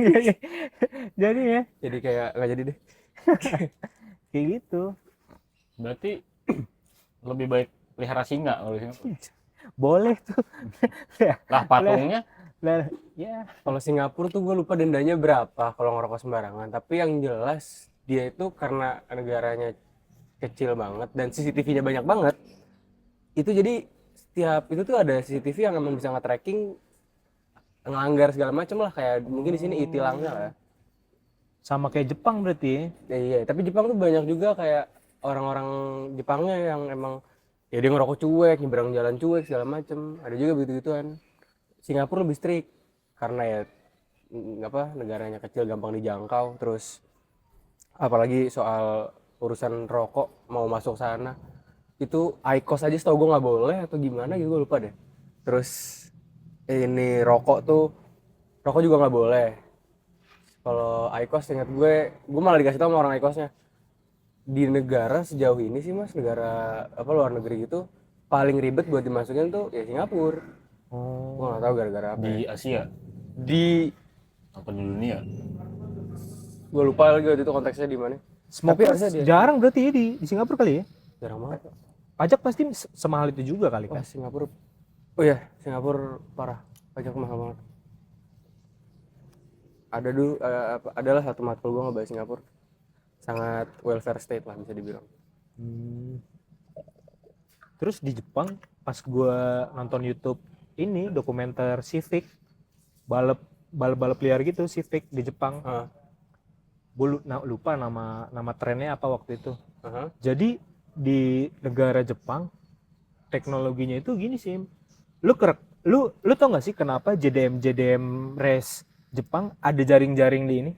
Jadi ya Jadi kayak nggak jadi deh. kayak gitu. Berarti lebih baik pelihara singa kalau di Singapura. Boleh tuh. Lah patungnya Lah, ya. Kalau Singapura tuh gue lupa dendanya berapa kalau ngerokok sembarangan. Tapi yang jelas dia itu karena negaranya kecil banget dan CCTV-nya banyak banget. Itu jadi setiap itu tuh ada CCTV yang emang bisa nge-tracking ngelanggar segala macam lah, kayak mungkin di sini e-tilangnya lah. Sama kayak Jepang berarti. Ya, iya, tapi Jepang tuh banyak juga kayak orang-orang Jepangnya yang emang ya dia ngerokok cuek, nyebrang jalan cuek segala macem. Ada juga begitu-gituan. Singapura lebih strict karena ya negaranya kecil gampang dijangkau, terus apalagi soal urusan rokok mau masuk sana itu IQOS aja setahu gue nggak boleh atau gimana gitu, gue lupa deh. Terus ini rokok juga nggak boleh. Kalau IQOS ingat gue malah dikasih tau sama orang IQOSnya. Di negara sejauh ini sih mas, negara apa luar negeri gitu paling ribet buat dimasukin tuh ya Singapura. Gue nggak tahu gara-gara apa. Di Asia Di apa di dunia? gue lupa lagi waktu itu konteksnya di mana. Tapi Smokers harusnya dia jarang berarti ya di Singapura kali ya? jarang banget. Pajak pasti semahal itu juga kali Wah kan? Singapura, oh iya Singapura parah, pajak mahal banget. Ada dulu adalah satu matkul gue ngebahas Singapura, sangat welfare state lah bisa dibilang. Terus di Jepang pas gue nonton YouTube ini dokumenter Civic balap liar gitu Civic di Jepang. Gue lupa nama trennya apa waktu itu. Jadi di negara Jepang teknologinya itu gini sih. Lu tau gak sih kenapa JDM race Jepang ada jaring-jaring di ini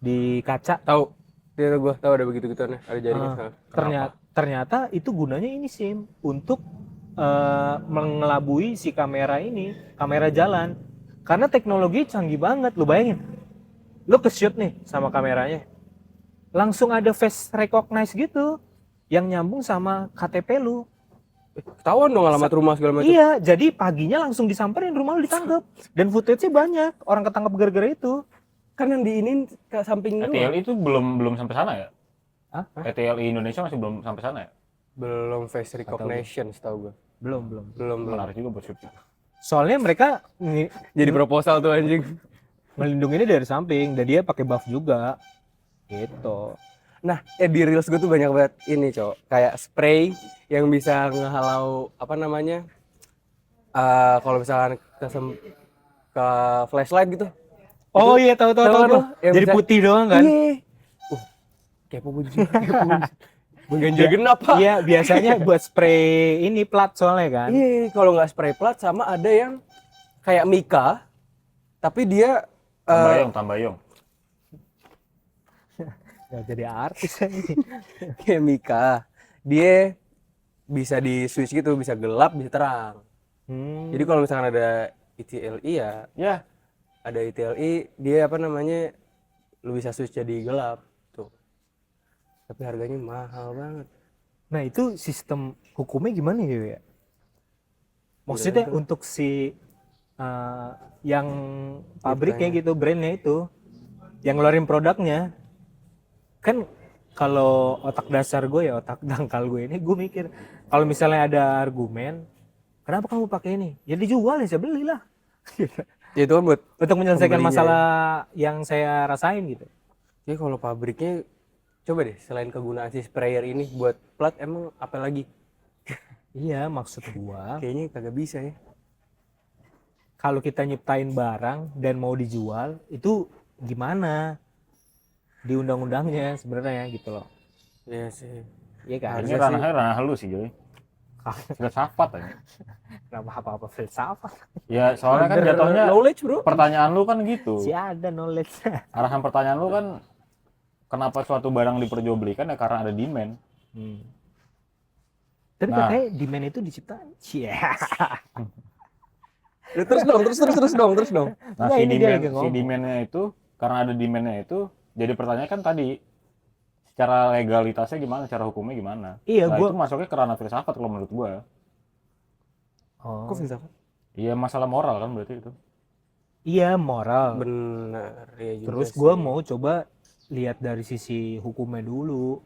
di kaca? Tahu, dia gue tahu ada begitu gituannya, ada jaringnya. Ternyata itu gunanya ini sih untuk mengelabui si kamera jalan. Karena teknologi canggih banget, lu bayangin. Lu ke-shoot nih sama kameranya. Langsung ada face recognize gitu yang nyambung sama KTP lu. Ketahuan dong alamat rumah segala macam. Iya, jadi paginya langsung disamperin, rumah lu ditangkap. Dan footage-nya banyak, orang ketangkap gara-gara itu. Kan yang diinin ke samping lu. ETLI itu belum sampai sana ya? Hah? ETLI Indonesia masih belum sampai sana ya? Belum face recognition setahu gue. Belum. Menarik juga buat syuting. Soalnya mereka Jadi proposal tuh anjing. melindunginya dari samping, dan dia pakai buff juga. Gitu. Nah, di reels gue tuh banyak banget ini, Cok. Kayak spray yang bisa ngehalau apa namanya? Kalau misalkan ke flashlight gitu. Oh iya, tahu. Yang Jadi bisa- putih doang kan? Iya. Kepo gue juga. Mengganjal genap, Pak. Iya, biasanya buat spray ini plat soalnya kan. Iya, kalau nggak spray plat sama ada yang kayak Mika, tapi dia Tambayong. Ya, jadi artis ini. kayak Mika. Dia bisa di switch gitu, bisa gelap, bisa terang. Jadi kalau misalkan ada ETLI ya ada ETLI, dia apa namanya, lu bisa switch jadi gelap tuh. Tapi harganya mahal banget. Nah, itu sistem hukumnya gimana ya? Maksudnya untuk si yang pabriknya gitu, brandnya itu, yang ngeluarin produknya, kan kalau otak dasar gue ya, otak dangkal gue ini, gue mikir kalau misalnya ada argumen, kenapa kamu pakai ini? Ya dijual ya, saya belilah. Ya itu kan buat Untuk menyelesaikan pembelinya. masalah yang saya rasain gitu. Ya kalau pabriknya, coba deh selain kegunaan si sprayer ini buat plat, emang apa lagi? Iya, maksud gua Kayaknya kagak bisa ya. kalau kita nyiptain barang dan mau dijual itu gimana di undang-undangnya sebenarnya gitu loh. Iya sih. Iya kan? Ini ranah lu sih, Joy. Filsafat aja. Kenapa apa-apa filsafat? Ya, soalnya kan jatuhnya Knowledge, bro. pertanyaan lu kan gitu. Si ada knowledge. Arahan pertanyaan lu kan kenapa suatu barang diperjualbelikan ya karena ada demand. Tapi Nah. katanya demand itu diciptain. Iya. Ya, terus dong. Nah, Enggak, ini dia lagi si ngomong. demand-nya itu karena ada demand-nya itu jadi pertanyaan kan tadi secara legalitasnya gimana, secara hukumnya gimana. Iya, Nah, gua- itu masuknya ke ranah filsafat kalau menurut gua. Oh. Kok filsafat? Iya, masalah moral kan berarti itu. Iya, moral. Benar, ya juga. Terus sih. gue mau coba lihat dari sisi hukumnya dulu.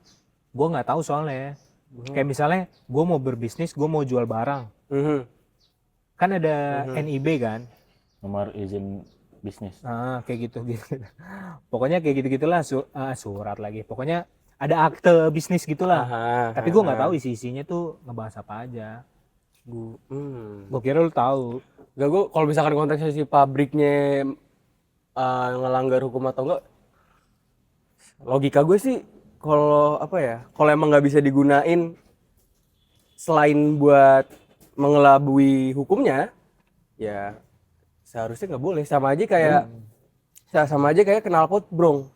Gue nggak tahu soalnya. Kayak misalnya gue mau berbisnis, gue mau jual barang. Mhm. Kan ada NIB kan? Nomor izin bisnis. Kayak gitu. Pokoknya kayak gitu-gitulah surat lagi. Pokoknya ada akte bisnis gitulah. Tapi gue nggak tahu isi-isinya tuh ngebahas apa aja. Gue kira lu tahu. Gak, gue kalau misalkan konteksnya si pabriknya ngelanggar hukum atau enggak, logika gue sih kalau apa ya, kalau emang nggak bisa digunain selain buat mengelabui hukumnya, ya seharusnya nggak boleh. Sama aja kayak knalpot brong,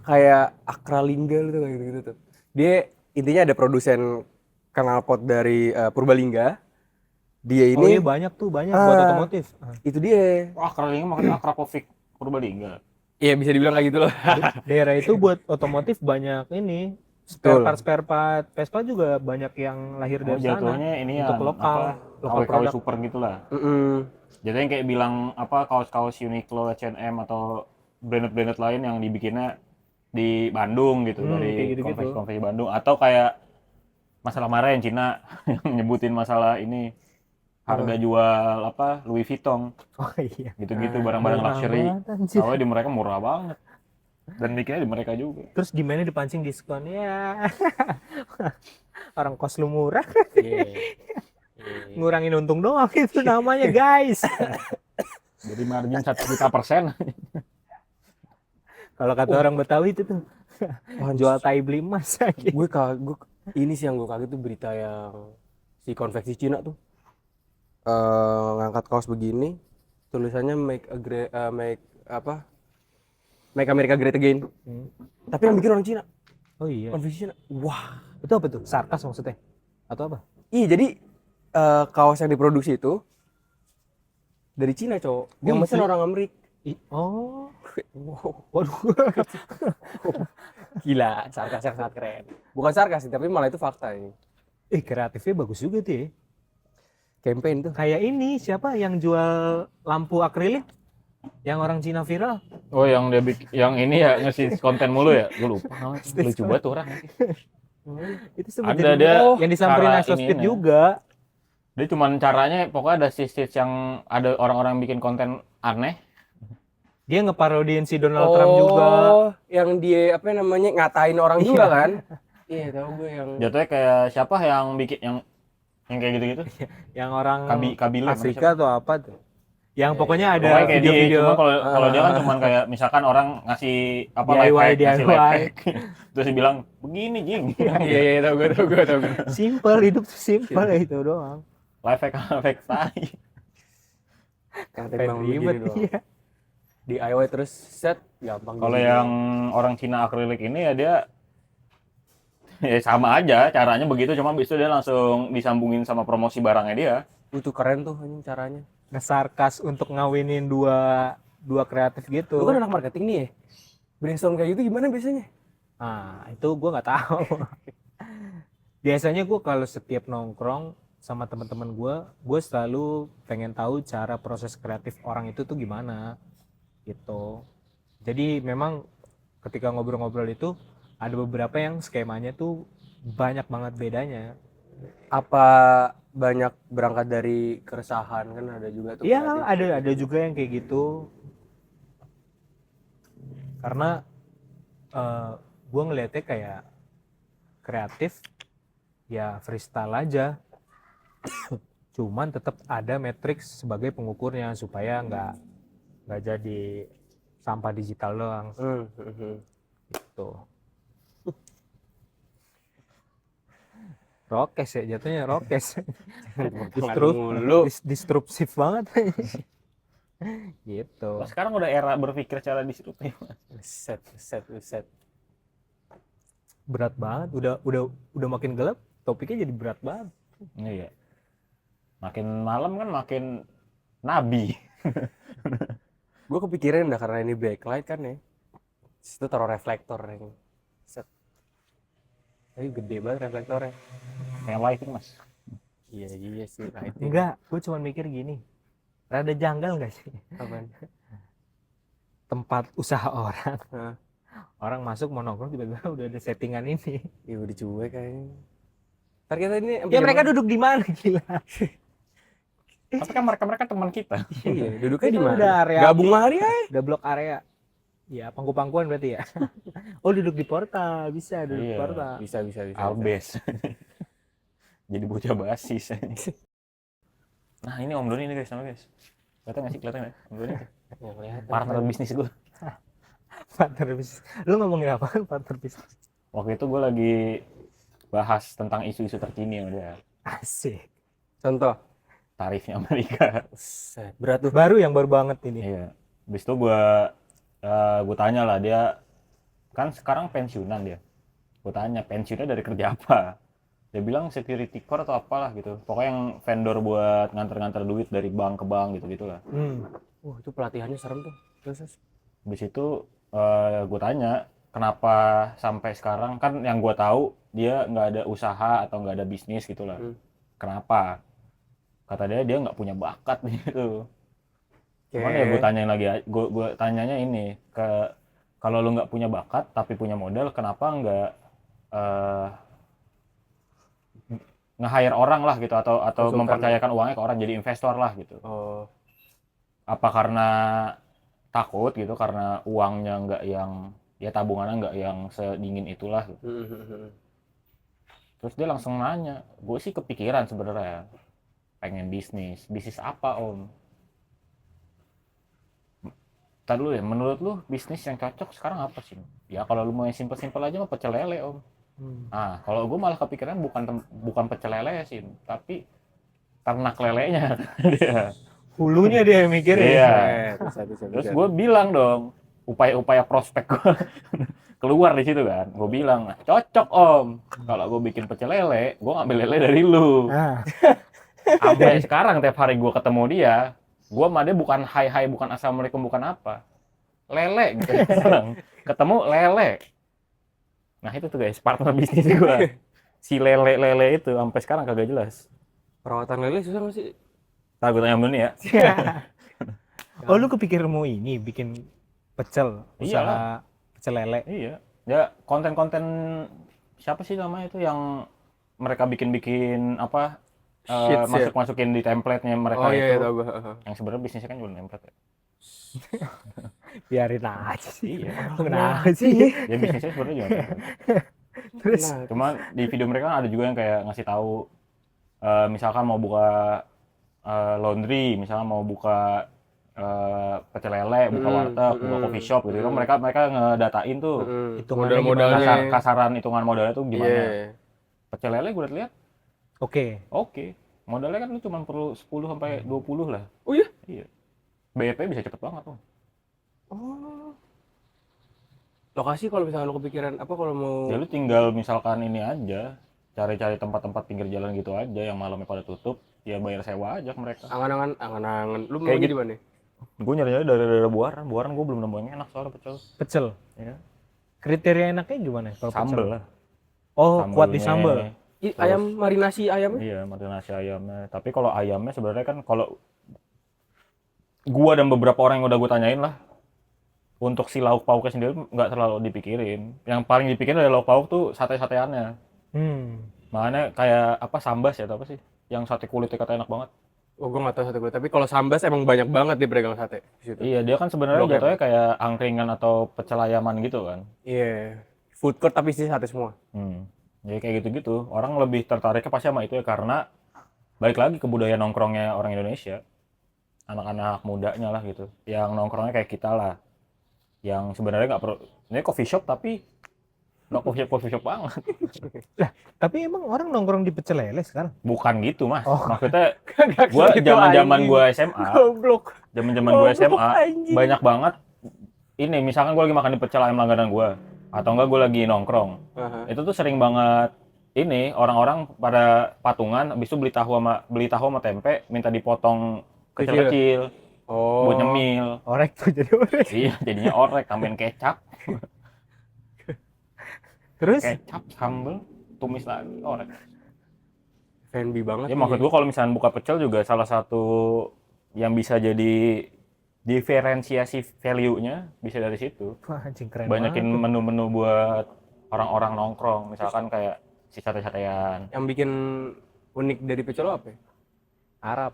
kayak Akralingga gitu gitu tuh. Dia intinya ada produsen knalpot dari Purbalingga. Dia Oh ini iya banyak buat otomotif. itu dia. Wah, Akralingga makanya Akrapovic Purbalingga. Iya bisa dibilang kayak gitu loh. Daerah itu buat otomotif banyak ini. Betul. Spare part Vespa juga banyak yang lahir dari sana. Jatuhnya ini ya Untuk lokal KW produk. super gitulah. Mm-mm. Jadinya kayak bilang apa kaos-kaos Uniqlo, H&M atau brand-brand lain yang dibikinnya di Bandung gitu dari kayak gitu-gitu. konveksi-konveksi Bandung atau kayak masalah kemarin Cina yang nyebutin masalah ini harga jual apa Louis Vuitton Oh iya. gitu-gitu barang-barang Murah luxury. banget, anjir. Soalnya di mereka murah banget dan bikinnya di mereka juga. Terus gimana dipancing diskon ya? Orang kos lu murah, Iya. ngurangin untung doang itu namanya guys. Jadi margin 1 juta %. Kalau kata orang Betawi itu tuh jual tai beli emas. gue ini sih yang gue kaget tuh berita yang si konveksi Cina tuh ngangkat kaos begini tulisannya make America Great Again. Tapi yang bikin orang Cina, Oh iya. konveksi Cina. Wah, Itu apa tuh? Sarkas maksudnya? Atau apa? iya jadi kaos yang diproduksi itu dari Cina cowok, yang mesen orang Amerika. Oh, Wow, waduh. gila, sarkas yang sangat keren. Bukan sarkas sih, tapi malah itu fakta ini. Kreatifnya bagus juga tuh ya. Campaign tuh. Kayak ini siapa yang jual lampu akrilik? Yang orang Cina viral? Oh yang dia yang ini ya ngasih konten mulu ya, gue lupa namanya. Lucu banget tuh orang. Itu sempat Ada jadi dia yang disamperin cara Asospeed ininya. juga. Dia cuman caranya pokoknya ada stage yang ada orang-orang bikin konten aneh. Dia ngeparodiin si Donald Trump juga. Yang dia apa namanya ngatain orang juga kan? Iya, tahu gue yang Jatuhnya kayak siapa yang bikin yang kayak gitu-gitu? Yang orang Kabila Afrika atau apa tuh? Yang pokoknya ada Pokoknya kayak dia, video-video cuma kalau dia kan cuman kayak misalkan orang ngasih apa live hack, ngasih live hack. Terus dia bilang begini jing. iya tahu gue. simple, hidup tuh simple itu doang. Live hack tai. Yang Keren ribet, iya. DIY terus set gampang. Kalau yang orang Cina akrilik ini ya dia ya sama aja caranya begitu, cuma habis itu dia langsung disambungin sama promosi barangnya dia. itu keren tuh ini caranya. Ngesarkas untuk ngawinin dua kreatif gitu. Lu kan anak marketing nih ya. Brainstorm kayak gitu gimana biasanya? Nah, itu gue nggak tahu. Biasanya gue kalau setiap nongkrong sama teman-teman gue selalu pengen tahu cara proses kreatif orang itu tuh gimana gitu. Jadi memang ketika ngobrol-ngobrol itu ada beberapa yang skemanya tuh banyak banget bedanya. Apa banyak berangkat dari keresahan kan ada juga tuh. Iya, ada juga yang kayak gitu. Karena gue ngeliatnya kayak kreatif ya freestyle aja. Cuman tetap ada matriks sebagai pengukurnya supaya nggak jadi sampah digital doang gitu. Rokes ya jatuhnya rokes. Disruptif banget. Gitu. Nah, sekarang udah era berpikir secara disruptif. Set. Berat banget. Udah makin gelap, topiknya jadi berat banget. Iya. Makin malam kan makin nabi. Gue kepikiran dah karena ini backlight kan ya. Situ taruh reflektor yang set. Tapi gede banget reflektornya. Kayak lighting mas. Iya sih lighting. Enggak, gue cuma mikir gini. Rada janggal nggak sih? Apaan? Tempat usaha orang. Hah? Orang masuk mau nongkrong tiba-tiba udah ada settingan ini. Ya udah cuek kayaknya. Ntar kita ini Ya mereka duduk di mana gila? Tapi kan mereka teman kita. Iya, duduknya di Itu mana? udah area Gabung hari ya. udah blok area. Ya, pangku-pangkuan berarti ya. Oh, duduk di portal, bisa duduk di Iya. portal. Bisa. Albes. Jadi bocah basis. Nah ini Om Doni ini guys, sama guys. Kelihatan nggak? Om Doni. Partner bisnis gue. Partner bisnis. Lu ngomongin apaan partner bisnis? Waktu itu gue lagi bahas tentang isu-isu terkini sama dia. Asik. Contoh. Tarifnya Amerika. Set. Berat tuh. Baru yang baru banget ini. Iya. Habis itu gue tanya lah dia kan sekarang pensiunan dia. Gue tanya pensiunnya dari kerja apa? Dia bilang security core atau apalah gitu. Pokoknya yang vendor buat nganter-nganter duit dari bank ke bank gitu-gitulah. Wah, itu pelatihannya serem tuh. Terus. Habis itu gue tanya kenapa sampai sekarang, kan yang gue tahu dia nggak ada usaha atau nggak ada bisnis gitulah. Kenapa? Kata dia nggak punya bakat gitu. Cuman ya gue tanyain lagi, gue tanyanya ini kalau lu nggak punya bakat tapi punya modal, kenapa nggak nge-hire orang lah gitu, atau Konsultan. mempercayakan uangnya ke orang, jadi investor lah gitu. Apa karena takut gitu, karena uangnya nggak yang, ya tabungannya nggak yang sedingin itulah gitu. Terus dia langsung nanya, gue sih kepikiran sebenarnya pengen bisnis apa om? Ntar dulu ya, menurut lu bisnis yang cocok sekarang apa sih? Ya kalau lu mau yang simpel-simpel aja mah pecel lele om. Nah kalau gue malah kepikiran bukan pecel lele sih, tapi ternak lelenya. Dia. Hulunya dia yang mikirin. Iya. Terus gue bilang dong, upaya-upaya prospek gue keluar di situ kan. Gue bilang, cocok om. Kalau gue bikin pecel lele, gue ngambil lele dari lu. Nah, Sampai sekarang tiap hari gue ketemu dia, gue sama dia bukan hai, bukan assalamualaikum, bukan apa. Lele gitu. Ketemu lele. Nah itu tuh guys, partner bisnis gue. Si lele itu sampai sekarang kagak jelas. Perawatan lele susah nggak sih? Ntar gue tanya dulu nih ya. oh lu kepikiran mau ini bikin pecel, usaha pecel lele? Iya. Ya konten-konten siapa sih namanya itu yang mereka bikin apa masukin di template-nya mereka itu. Tahu gua. Yang sebenarnya bisnisnya kan jual template ya. Biarin aja sih. Iya. Kenapa sih? Ya bisnisnya sebenarnya jual template. Terus Cuma di video mereka ada juga yang kayak ngasih tahu misalkan mau buka laundry, misalnya mau buka pecel lele, buka warteg, buka coffee shop gitu. Mereka ngedatain tuh hitungannya modal-modalnya. kasaran hitungan modalnya tuh gimana. Iya. Pecel lele gue lihat Oke. modalnya kan lu cuma perlu 10 sampai 20 lah. Oh iya? Iya. BEP bisa cepet banget tuh. Oh. Lokasi kalau misalnya lo kepikiran apa kalau mau Ya lu tinggal misalkan ini aja, cari-cari tempat-tempat pinggir jalan gitu aja yang malamnya pada tutup, ya bayar sewa aja ke mereka. angan-angan lu mau Kayak di mana? Gue nyari-nyari dari daerah Buaran gue belum nemu yang enak soalnya pecel. Pecel. Ya. Kriteria enaknya gimana kalau Sambel pecel? lah. Oh, kuat di Sambelnya. sambel. Ayam marinasi ayamnya? Iya, marinasi ayamnya. Tapi kalau ayamnya sebenarnya kan kalau gua dan beberapa orang yang udah gue tanyain lah, untuk si lauk pauknya sendiri nggak terlalu dipikirin. Yang paling dipikirin dari lauk pauk tuh sate-sateannya. Makanya kayak apa sambas ya atau apa sih? Yang sate kulitnya kata enak banget. Oh, gue nggak tahu sate kulit. Tapi kalau sambas emang banyak banget di pedagang sate di situ. Iya, dia kan sebenarnya Blok M. jatuhnya kayak angkringan atau pecel ayaman gitu kan. Iya. Food court tapi sih sate semua. Ya kayak gitu-gitu. Orang lebih tertariknya pasti sama itu ya karena balik lagi ke budaya nongkrongnya orang Indonesia. Anak-anak mudanya lah gitu. Yang nongkrongnya kayak kita lah. Yang sebenarnya nggak perlu, ini coffee shop tapi nggak coffee shop banget. Lah, tapi emang orang nongkrong di pecel lele sekarang? Bukan gitu mas. Oh. Maksudnya Gua zaman gue SMA, Goblok. zaman gue SMA anjing. banyak banget. Ini misalkan gue lagi makan di pecel ayam langganan gue, atau enggak gue lagi nongkrong, itu tuh sering banget ini orang-orang pada patungan, habis itu beli tahu sama tempe, minta dipotong kecil-kecil buat nyemil. Orek tuh jadi orek. Iya, jadinya orek, tambahin kecap, Terus sambel, tumis lagi, orek. Fanby banget. Ya maksud gue kalau misalnya buka pecel juga salah satu yang bisa jadi diferensiasi value-nya bisa dari situ. wah, anjing keren Banyakin banget. menu-menu buat orang-orang nongkrong, misalkan kayak si sate-satean. Yang bikin unik dari pecel lo apa? Arab.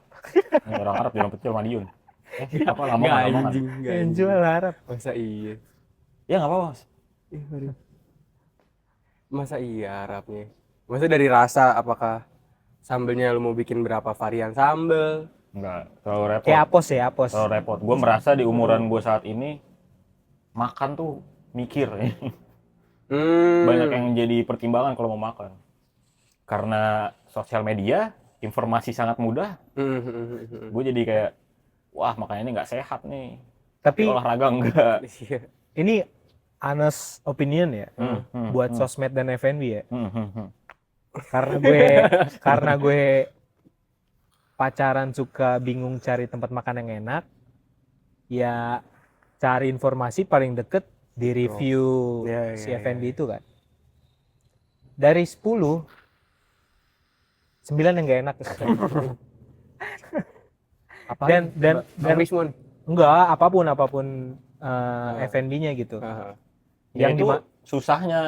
Ini orang Arab bilang pecel Madiun. Apa lamongan? Yang jual Arab. Masa iya? Ya nggak apa-apa mas. Masa iya Arabnya? Masa dari rasa apakah sambelnya lu mau bikin berapa varian sambel? Nggak terlalu repot. Kayak apos ya, apos. Terlalu repot. Gue merasa di umuran gue saat ini makan tuh mikir. Banyak yang jadi pertimbangan kalau mau makan. Karena sosial media, informasi sangat mudah. Gue jadi kayak, wah makanya ini nggak sehat nih. Tapi olahraga enggak. ini honest opinion ya, buat sosmed dan FNB ya. Karena gue pacaran suka bingung cari tempat makan yang enak. Ya cari informasi paling deket di review Iya, si iya, F&B itu kan. Dari 10, 9 yang gak enak. Apa? dan Wismon. enggak apapun F&B-nya gitu. Ya Yang itu dima- susahnya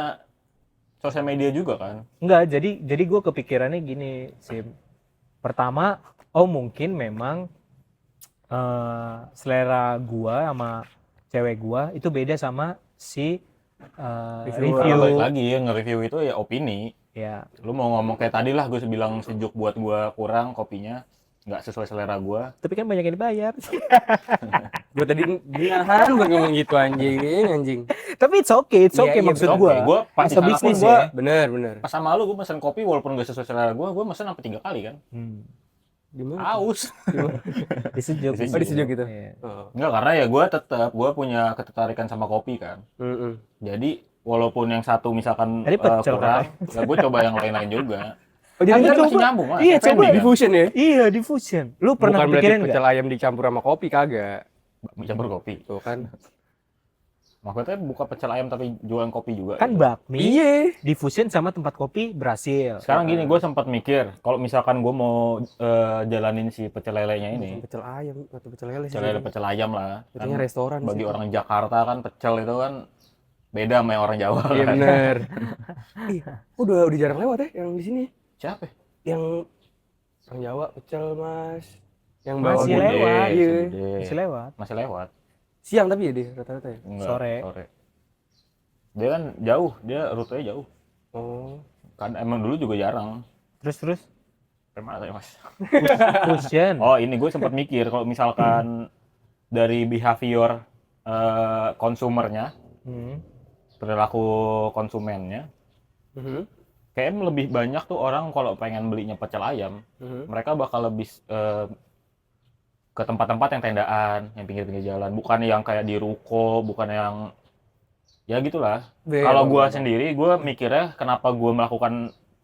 sosial media juga kan. enggak, jadi gue kepikirannya gini, Sim. Pertama, mungkin memang selera gua sama cewek gua itu beda sama si Reviewer. Karena review. balik lagi ya, nge-review itu ya opini. Ya, Lu mau ngomong kayak tadi lah, gue bilang sejuk buat gue kurang kopinya, nggak sesuai selera gue. tapi kan banyak yang dibayar. Gue tadi ginahan buat ngomong gitu anjing. Tapi it's okay Iya, maksud betul. gua. Gue pasti Masa sana pun bisnis gue ya. Bener. pas sama lu gue mesen kopi walaupun gak sesuai selera gue mesen sampai 3 kali kan. Gimana? Aus. Disejuk. Disejuk. Disejuk gitu. Iya. Oh. Enggak, karena ya gue punya ketertarikan sama kopi kan. Jadi walaupun yang satu misalkan Tadi pecel kurang, ya gue coba yang lain-lain juga. Oh, jadi Kan ntar masih nyambung lah. Iya, F&B coba kan? diffusion ya? Iya, diffusion. Lu pernah Bukan berarti kepikiran pecel nggak? ayam dicampur sama kopi, kagak. Campur kopi. Tuh kan. Maksudnya buka pecel ayam tapi jualan kopi juga. Kan gitu. bakmi, Iya. diffusion sama tempat kopi berhasil. Sekarang gini, gue sempat mikir kalau misalkan gue mau jalanin si pecel lelenya ini, Pecel ayam atau pecel lele sih. pecel ayam lah. Katanya restoran bagi sih. orang Jakarta kan pecel itu kan beda sama yang orang Jawa. Iya kan. bener. Ih, udah jarang lewat ya yang di sini. Siapa? Yang orang Jawa pecel mas. Yang Masih bawa Gede, lewat. Iya. gede. Masih lewat. Masih lewat. Siang tapi ya dia rata-rata ya. Enggak, Sore. Dia kan jauh, dia rutenya jauh. Oh. Kan emang dulu juga jarang. Terus Gimana ya mas? fusion. Oh ini gue sempat mikir kalau misalkan dari behavior konsumernya, perilaku konsumennya, kayaknya lebih banyak tuh orang kalau pengen belinya pecel ayam, mereka bakal lebih ke tempat-tempat yang tendaan, yang pinggir-pinggir jalan, bukan yang kayak di ruko, bukan yang ya gitulah. Kalau gua sendiri, gua mikirnya kenapa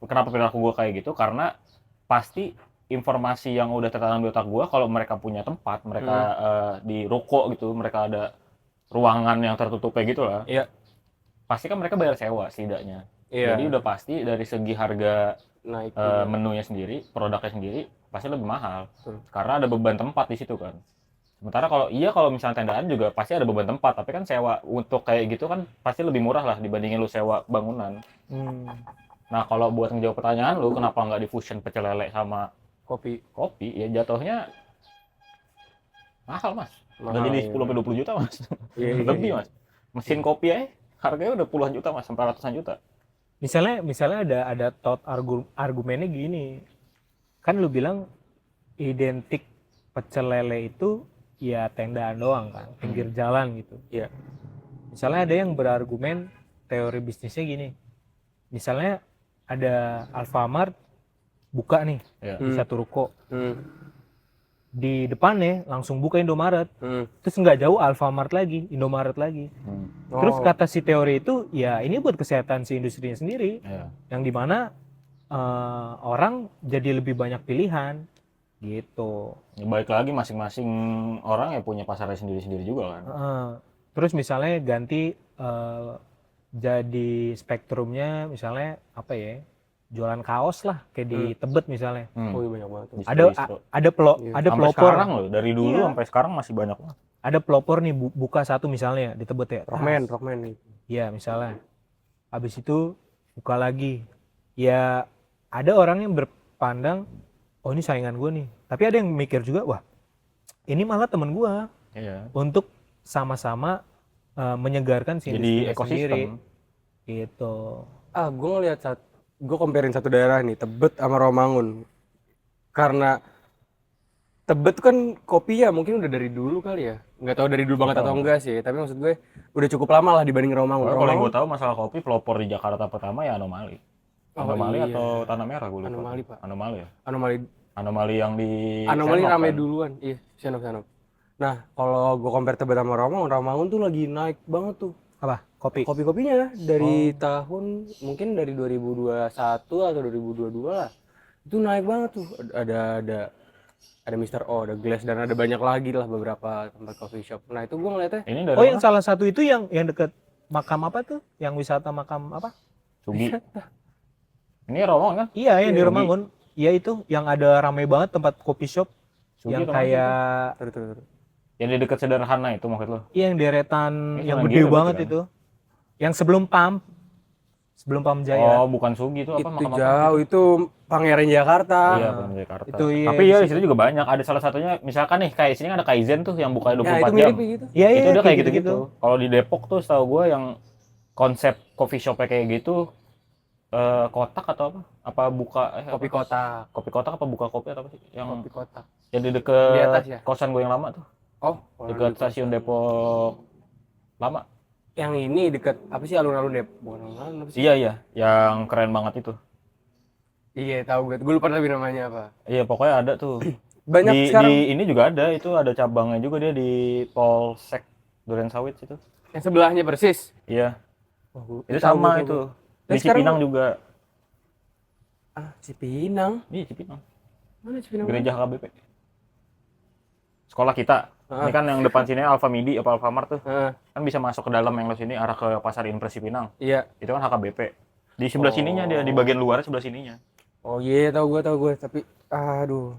perilaku gua kayak gitu, karena pasti informasi yang udah tertanam di otak gua kalau mereka punya tempat, mereka di ruko gitu, mereka ada ruangan yang tertutup kayak gitulah. Iya. Pasti kan mereka bayar sewa setidaknya. Iya. Jadi udah pasti dari segi harga Naik. menunya sendiri, produknya sendiri pasti lebih mahal. Betul. Karena ada beban tempat di situ kan. Sementara kalau misalnya tendaan juga pasti ada beban tempat, tapi kan sewa untuk kayak gitu kan pasti lebih murah lah dibandingin lu sewa bangunan. Nah, kalau buat ngejawab pertanyaan lu kenapa nggak di fusion pecel lele sama Kopi. ya jatuhnya mahal, Mas. Udah Mahal, jadi iya. 10-20 juta, Mas. Iya. Lebih, Mas. Mesin kopi aja harganya udah puluhan juta, Mas, sampai ratusan juta. Misalnya ada argumennya gini. Kan lu bilang identik pecel lele itu ya tendaan doang kan, pinggir jalan gitu. Iya. Misalnya ada yang berargumen teori bisnisnya gini. Misalnya ada Alfamart buka nih Ya. di satu ruko. Hmm. Di depannya langsung buka Indomaret. Hmm. Terus nggak jauh Alfamart lagi, Indomaret lagi. Terus kata si teori itu, ya ini buat kesehatan si industrinya sendiri. Ya. Yang dimana orang jadi lebih banyak pilihan gitu. Ya, balik lagi masing-masing orang ya punya pasarnya sendiri-sendiri juga kan. Terus misalnya ganti jadi spektrumnya misalnya apa ya, jualan kaos lah kayak di Tebet misalnya. Oh iya banyak banget. Distro. Ada Iya. Sampai pelopor. sekarang loh, dari dulu Iya. sampai sekarang masih banyak banget. Ada pelopor nih buka satu misalnya di Tebet ya. Rockman. Iya misalnya. Habis itu buka lagi. Ya ada orang yang berpandang, oh ini saingan gue nih. Tapi ada yang mikir juga, wah ini malah temen gue. Iya. Untuk sama-sama menyegarkan si Jadi industri sendiri. ekosistem. Gitu. Gue comparein satu daerah nih, Tebet sama Romangun. Karena Tebet kan kopi ya mungkin udah dari dulu kali ya. Nggak tahu dari dulu banget atau enggak sih, tapi maksud gue udah cukup lama lah dibanding Romangun. Kalau yang gue tahu masalah kopi, pelopor di Jakarta pertama ya Anomali. Anomali iya. atau Tanah Merah gue lupa. Anomali, Pak. Anomali ya. Anomali Anomali yang di Anomali Senop rame kan? duluan. Iya, Senop. Nah, kalau gue compare Tebet sama Romangun tuh lagi naik banget tuh. Apa? Kopi. Kopi-kopinya dari tahun mungkin dari 2021 atau 2022 lah. Itu naik banget tuh. Ada ada Mr. O, ada Glass, dan ada banyak lagi lah beberapa tempat coffee shop. Nah itu gue ngeliatnya Ini dari Oh, yang mana? salah satu itu yang deket makam apa tuh? Yang wisata makam apa? Sugi. Ini Romongan kan? Iya, yang di Sugi. Romangun. Iya itu, yang ada rame banget tempat kopi shop. Sugi Yang atau mana sih itu? kayak, Terus. Yang di dekat Sederhana itu maksud lo? iya yang deretan, Ini yang sama gede dia berarti banget kan? itu. Yang sebelum pam Jaya. Oh, bukan Sugi itu apa? Itu Makam apa jauh, gitu? itu Pangeran Jakarta. Iya, Pantai Jakarta. Itu iya, Tapi di ya di situ. situ juga banyak. Ada salah satunya, misalkan nih kayak sini kan ada Kaizen tuh yang buka 24 Nah itu jam. mirip gitu. Iya, Itu udah kayak gitu-gitu. gitu-gitu. Kalau di Depok tuh setahu gue yang konsep coffee shop kayak gitu kotak atau apa? Apa buka Kopi apa? kotak. Kopi kotak apa buka kopi atau apa sih? Yang Kopi kotak. yang di Di deket atas ya? kosan gue yang lama tuh. Oh, Dekat stasiun Depok lama. yang ini deket apa sih, alun-alun Depok? Bukan alun-alun apa sih? Iya, yang keren banget itu. Iya tahu gue lupa tapi namanya apa. Iya, pokoknya ada tuh. Banyak di sekarang. ini juga ada, itu ada cabangnya juga dia di Polsek Durensawit situ. Yang sebelahnya persis. Iya, Oh, itu tahu sama gue. itu. Dan Di sekarang- Cipinang juga. Cipinang. Iya, Cipinang. Mana Cipinang? Gereja HKBP. Sekolah kita. Ini kan yang depan sini Alfamidi apa Alfamart tuh. Kan bisa masuk ke dalam yang lo sini arah ke Pasar Impres Cipinang. Iya. Itu kan HKBP. Di sebelah sininya dia, di bagian luar sebelah sininya. Oh iya, tahu gue tapi aduh.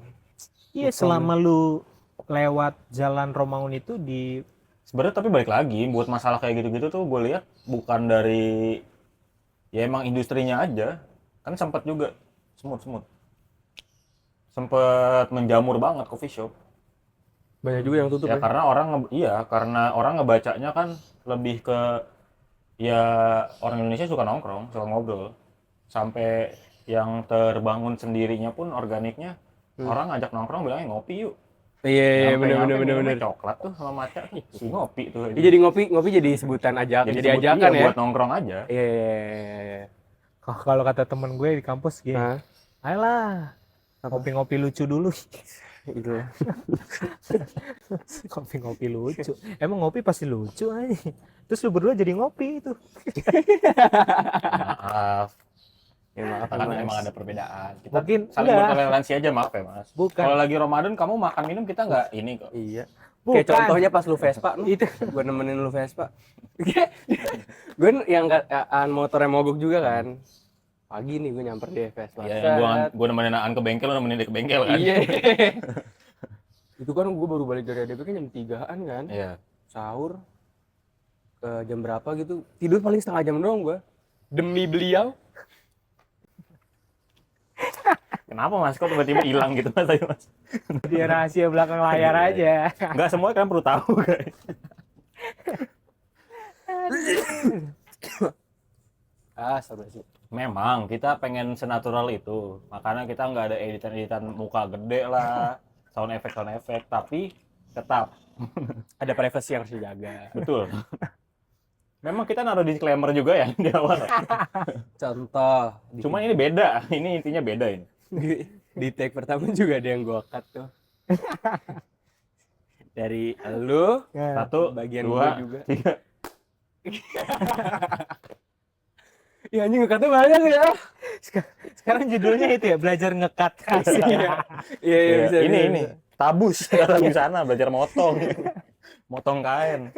Iya, selama lu lewat jalan Romangun itu di Sebenarnya tapi balik lagi buat masalah kayak gitu-gitu tuh gue lihat bukan dari ya emang industrinya aja. Kan sempat juga semut. Sempat menjamur banget coffee shop. Banyak juga yang tutup Ya ya. karena orang ngebacanya kan lebih ke ya orang Indonesia suka nongkrong, suka ngobrol. Sampai yang terbangun sendirinya pun organiknya orang ngajak nongkrong bilangnya ngopi yuk. Iya, Nyampe-nyampe bener. minumnya coklat tuh sama matcha tuh si ngopi tuh. Ya, jadi ngopi jadi sebutan aja, jadi sebut ajakan iya, ya. buat nongkrong aja. Iya. kalau kata temen gue di kampus gini, Hah? ayolah ngopi-ngopi lucu dulu. Gitu. Ngopi lucu. Emang ngopi pasti lucu aja. Terus lu berdua jadi ngopi itu. Maaf. Ya maaf Karena Mas. emang ada perbedaan. Kita Mungkin saling enggak. bertoleransi aja, maaf ya Mas. Bukan. Kalau lagi Ramadan kamu makan minum kita nggak ini kok. Iya. Bukan. Kayak contohnya pas lu Vespa itu gue nemenin lu Vespa. Gue yang motornya mogok juga kan. Pagi nih gue nyamper dia Vespa. Iya, gua nemenin Aan ke bengkel, lu nemenin dia ke bengkel kan. Iya. Itu kan gue baru balik dari ADP kan jam 3-an kan. Iya. Sahur ke jam berapa gitu. Tidur paling setengah jam doang gue. Demi beliau. Kenapa Mas kok tiba-tiba hilang gitu Mas? Ayo, Mas. Dia rahasia belakang layar aja. Nggak semua kan perlu tahu guys. Astagfirullahaladzim. Memang kita pengen senatural itu, makanya kita nggak ada editan muka gede lah, sound effect, tapi tetap Ada privacy yang harus dijaga. betul. Memang kita naruh disclaimer juga ya di awal. Contoh. Cuma ini beda, ini intinya beda ini. Di tag pertama juga ada yang gue cut tuh. Dari lu, Satu, bagian dua, gua juga. tiga. Iya anjing ngekatnya banyak ya. Sekarang judulnya itu ya, belajar ngekat. Iya Ya, bisa. ini tabus kata di sana belajar motong, motong kain.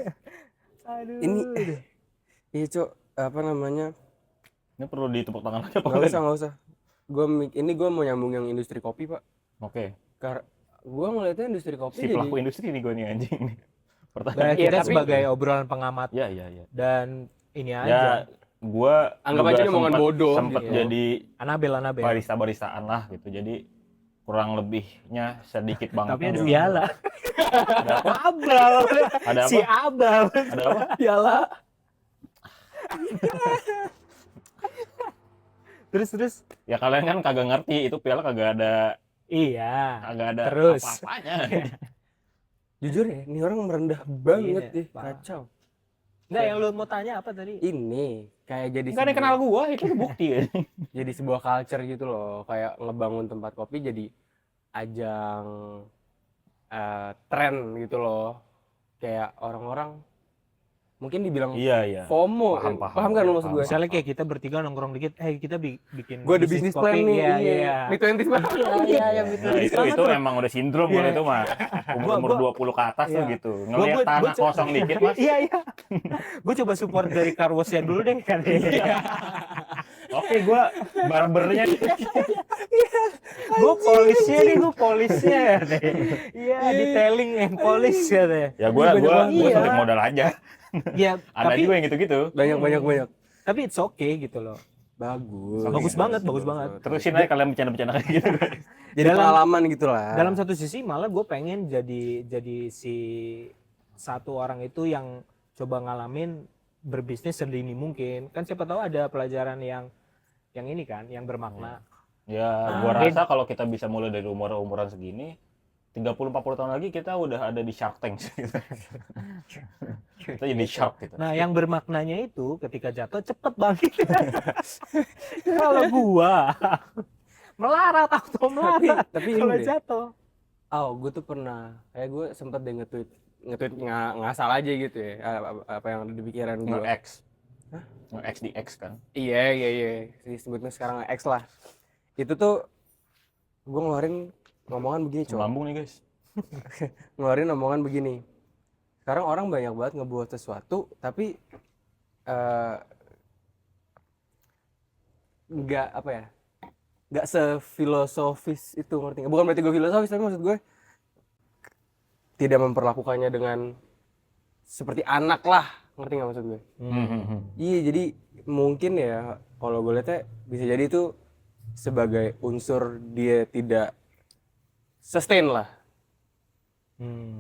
Aduh. Ini iya cok, apa namanya? Ini perlu ditepuk tangan aja apa Nggak enggak? usah. Gue mau nyambung yang industri kopi pak. Oke, Karena gue ngeliatnya industri kopi si jadi pelaku industri nih gue nih anjing. Nah, Pertanyaan. Iya, kita tapi- sebagai obrolan pengamat Ya. dan ini Ya, aja. gua Anggap juga aja ini omongan bodoh sempet gitu. jadi Anabel. barista-baristaan lah gitu. Jadi kurang lebihnya sedikit banget. Tapi ada lah. piala. Ada apa? Abal. Ada apa? Si Abal. Ada apa? piala. Terus. Ya kalian kan kagak ngerti itu piala kagak ada Iya. terus Terus. apa-apanya. Jujur ya, ini orang merendah banget Iya, deh, parah. kacau. Enggak, yang lu mau tanya apa tadi? Ini kayak jadi Enggak ada yang kenal gua, itu bukti ya. jadi sebuah culture gitu loh, kayak ngebangun tempat kopi jadi ajang tren gitu loh, kayak orang-orang mungkin dibilang Iya. FOMO. Paham. Kan lu maksud gue? Misalnya kayak kita bertiga nongkrong dikit, kita bikin Gue ada bisnis plan kopi. nih. Iya. Mid-20s banget. Iya, Nah, itu memang udah sindrom kalau itu mah. Umur 20 ke atas tuh Iya. gitu. Ngelihat tanah kosong dikit Mas. Iya. Gue coba support dari car wash-nya dulu deh kan. Oke, gua barbernya Gue polisnya deh. Iya, detailing yang polish ya deh. ya gua Iya. suntik modal aja. Iya, Ada juga yang gitu-gitu. Banyak. tapi it's okay gitu loh. Bagus banget. Terusin aja kalian bercanda-bercanda kayak gitu. Jadi pengalaman gitu lah. Dalam satu sisi malah gue pengen jadi si satu orang itu yang coba ngalamin berbisnis sedini mungkin. Kan siapa tahu ada pelajaran yang ini kan, yang bermakna. Ya, gua rasa kalau kita bisa mulai dari umuran segini, 30-40 tahun lagi kita udah ada di Shark Tank gitu. Kita jadi shark gitu. Nah, yang bermaknanya itu ketika jatuh cepet bangkit. Kalau gua melarat atau melarat Tapi kalau ini deh. jatuh. Gue tuh pernah kayak gue sempet deh nge-tweet ngasal aja gitu ya. Apa yang ada di pikiran gue. Nge-X. Nge-X di X kan. Iya. Disebutnya sekarang X lah. Itu tuh gue ngeluarin ngomongan begini, coba. Lambung nih, guys. Ngeluarin omongan begini. Sekarang orang banyak banget ngebuat sesuatu tapi nggak apa ya? Nggak sefilosofis itu, ngerti nggak? Bukan berarti gue filosofis, tapi maksud gue tidak memperlakukannya dengan seperti anak lah, ngerti nggak maksud gue? Iya, jadi mungkin ya kalau gue lihatnya bisa jadi itu sebagai unsur dia tidak sustain lah.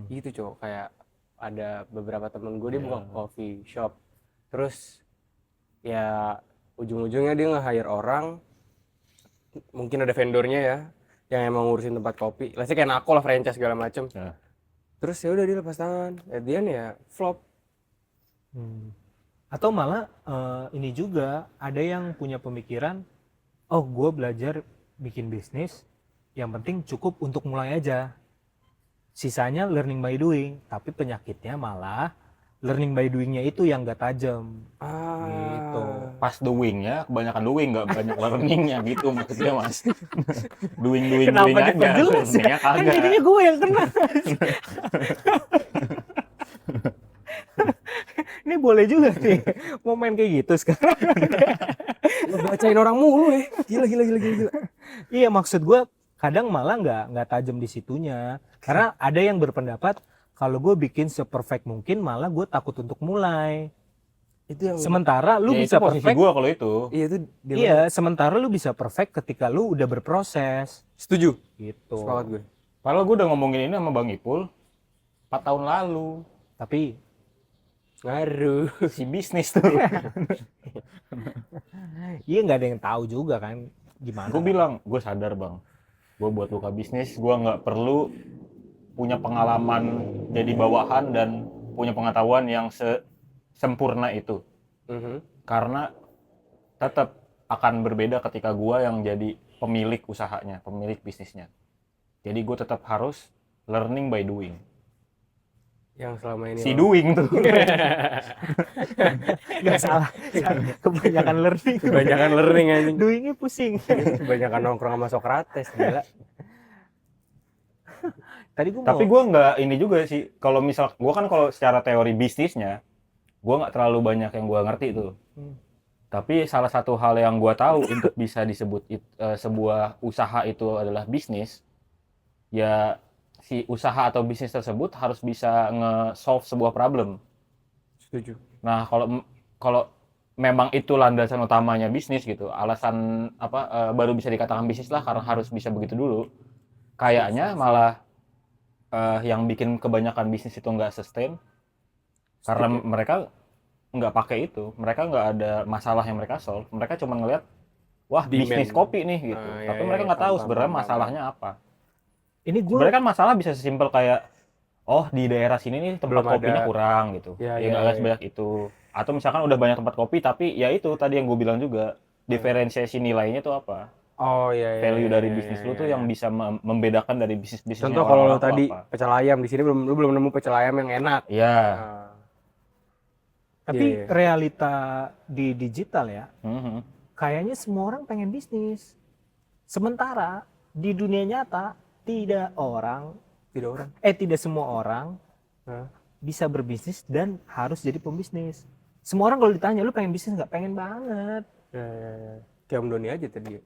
Gitu cowok, kayak ada beberapa temen gue dia buka coffee shop, terus ya ujung-ujungnya dia nge-hire orang, mungkin ada vendornya ya yang emang ngurusin tempat kopi, let's say kayak Nako lah, franchise segala macem. Terus ya udah dia lepas tangan, at the end ya flop. Atau malah ini juga ada yang punya pemikiran, oh gue belajar bikin bisnis, yang penting cukup untuk mulai aja, sisanya learning by doing. Tapi penyakitnya malah learning by doingnya itu yang gak tajam. Gitu. Pas doing-nya, kebanyakan doing, nggak banyak learning-nya gitu maksudnya Mas. doing Kenapa aja, diperjelas ya? learning-nya Kan kagak. jadinya gue yang kena. Ini boleh juga nih mau main kayak gitu sekarang. Lu bacain orang mulu ya, gila. Iya, maksud gue kadang malah nggak tajam di situnya, karena ada yang berpendapat kalau gue bikin seperfect mungkin malah gue takut untuk mulai. Itu yang Sementara lu Ya, bisa itu posisi perfect. gua kalau itu. iya itu dia. Iya, sementara lu bisa perfect ketika lu udah berproses. Setuju. Gitu. Sepakat gue. Padahal gue udah ngomongin ini sama Bang Ipul 4 tahun lalu. Tapi Ngaruh. Si bisnis tuh. iya nggak ada yang tahu juga kan gimana. Gue bilang, gue sadar Bang. Gue buat buka bisnis, gue nggak perlu punya pengalaman jadi bawahan dan punya pengetahuan yang sempurna itu. Karena tetap akan berbeda ketika gue yang jadi pemilik usahanya, pemilik bisnisnya. Jadi gue tetap harus learning by doing. Yang selama ini Si doing tuh. Nggak salah. Kebanyakan learning. kebanyakan learning anjing. Doingnya pusing. Kebanyakan nongkrong sama Socrates, gila. Tadi gue Tapi gue nggak ini juga sih. Kalau misal gue kan kalau secara teori bisnisnya, gue nggak terlalu banyak yang gue ngerti tuh. Tapi salah satu hal yang gue tahu untuk bisa disebut sebuah usaha itu adalah bisnis, ya si usaha atau bisnis tersebut harus bisa nge-solve sebuah problem. Setuju. Nah kalau memang itu landasan utamanya bisnis gitu, alasan apa baru bisa dikatakan bisnis lah karena harus bisa begitu dulu. Kayaknya malah yang bikin kebanyakan bisnis itu nggak sustain karena mereka nggak pakai itu, mereka nggak ada masalah yang mereka solve, mereka cuma ngelihat wah bisnis kopi nih gitu, tapi mereka nggak tahu sebenarnya masalahnya apa. Ini gue Sebenarnya kan masalah bisa sesimpel kayak oh di daerah sini nih tempat Belum kopinya ada. kurang gitu, Ya, ya nggak sebanyak itu, atau misalkan udah banyak tempat kopi tapi ya itu tadi yang gue bilang juga diferensiasi nilainya itu apa, Oh iya. value dari bisnis lu tuh yang bisa membedakan dari bisnis-bisnis Contoh kalau lo tadi pecel ayam, di sini lu belum nemu pecel ayam yang enak. Iya. Nah, Tapi realita di digital ya, Mhm. kayaknya semua orang pengen bisnis. Sementara di dunia nyata tidak semua orang bisa berbisnis dan harus jadi pembisnis. Semua orang kalau ditanya lu pengen bisnis nggak, pengen banget. Ya. Kayak Om Doni aja tadi.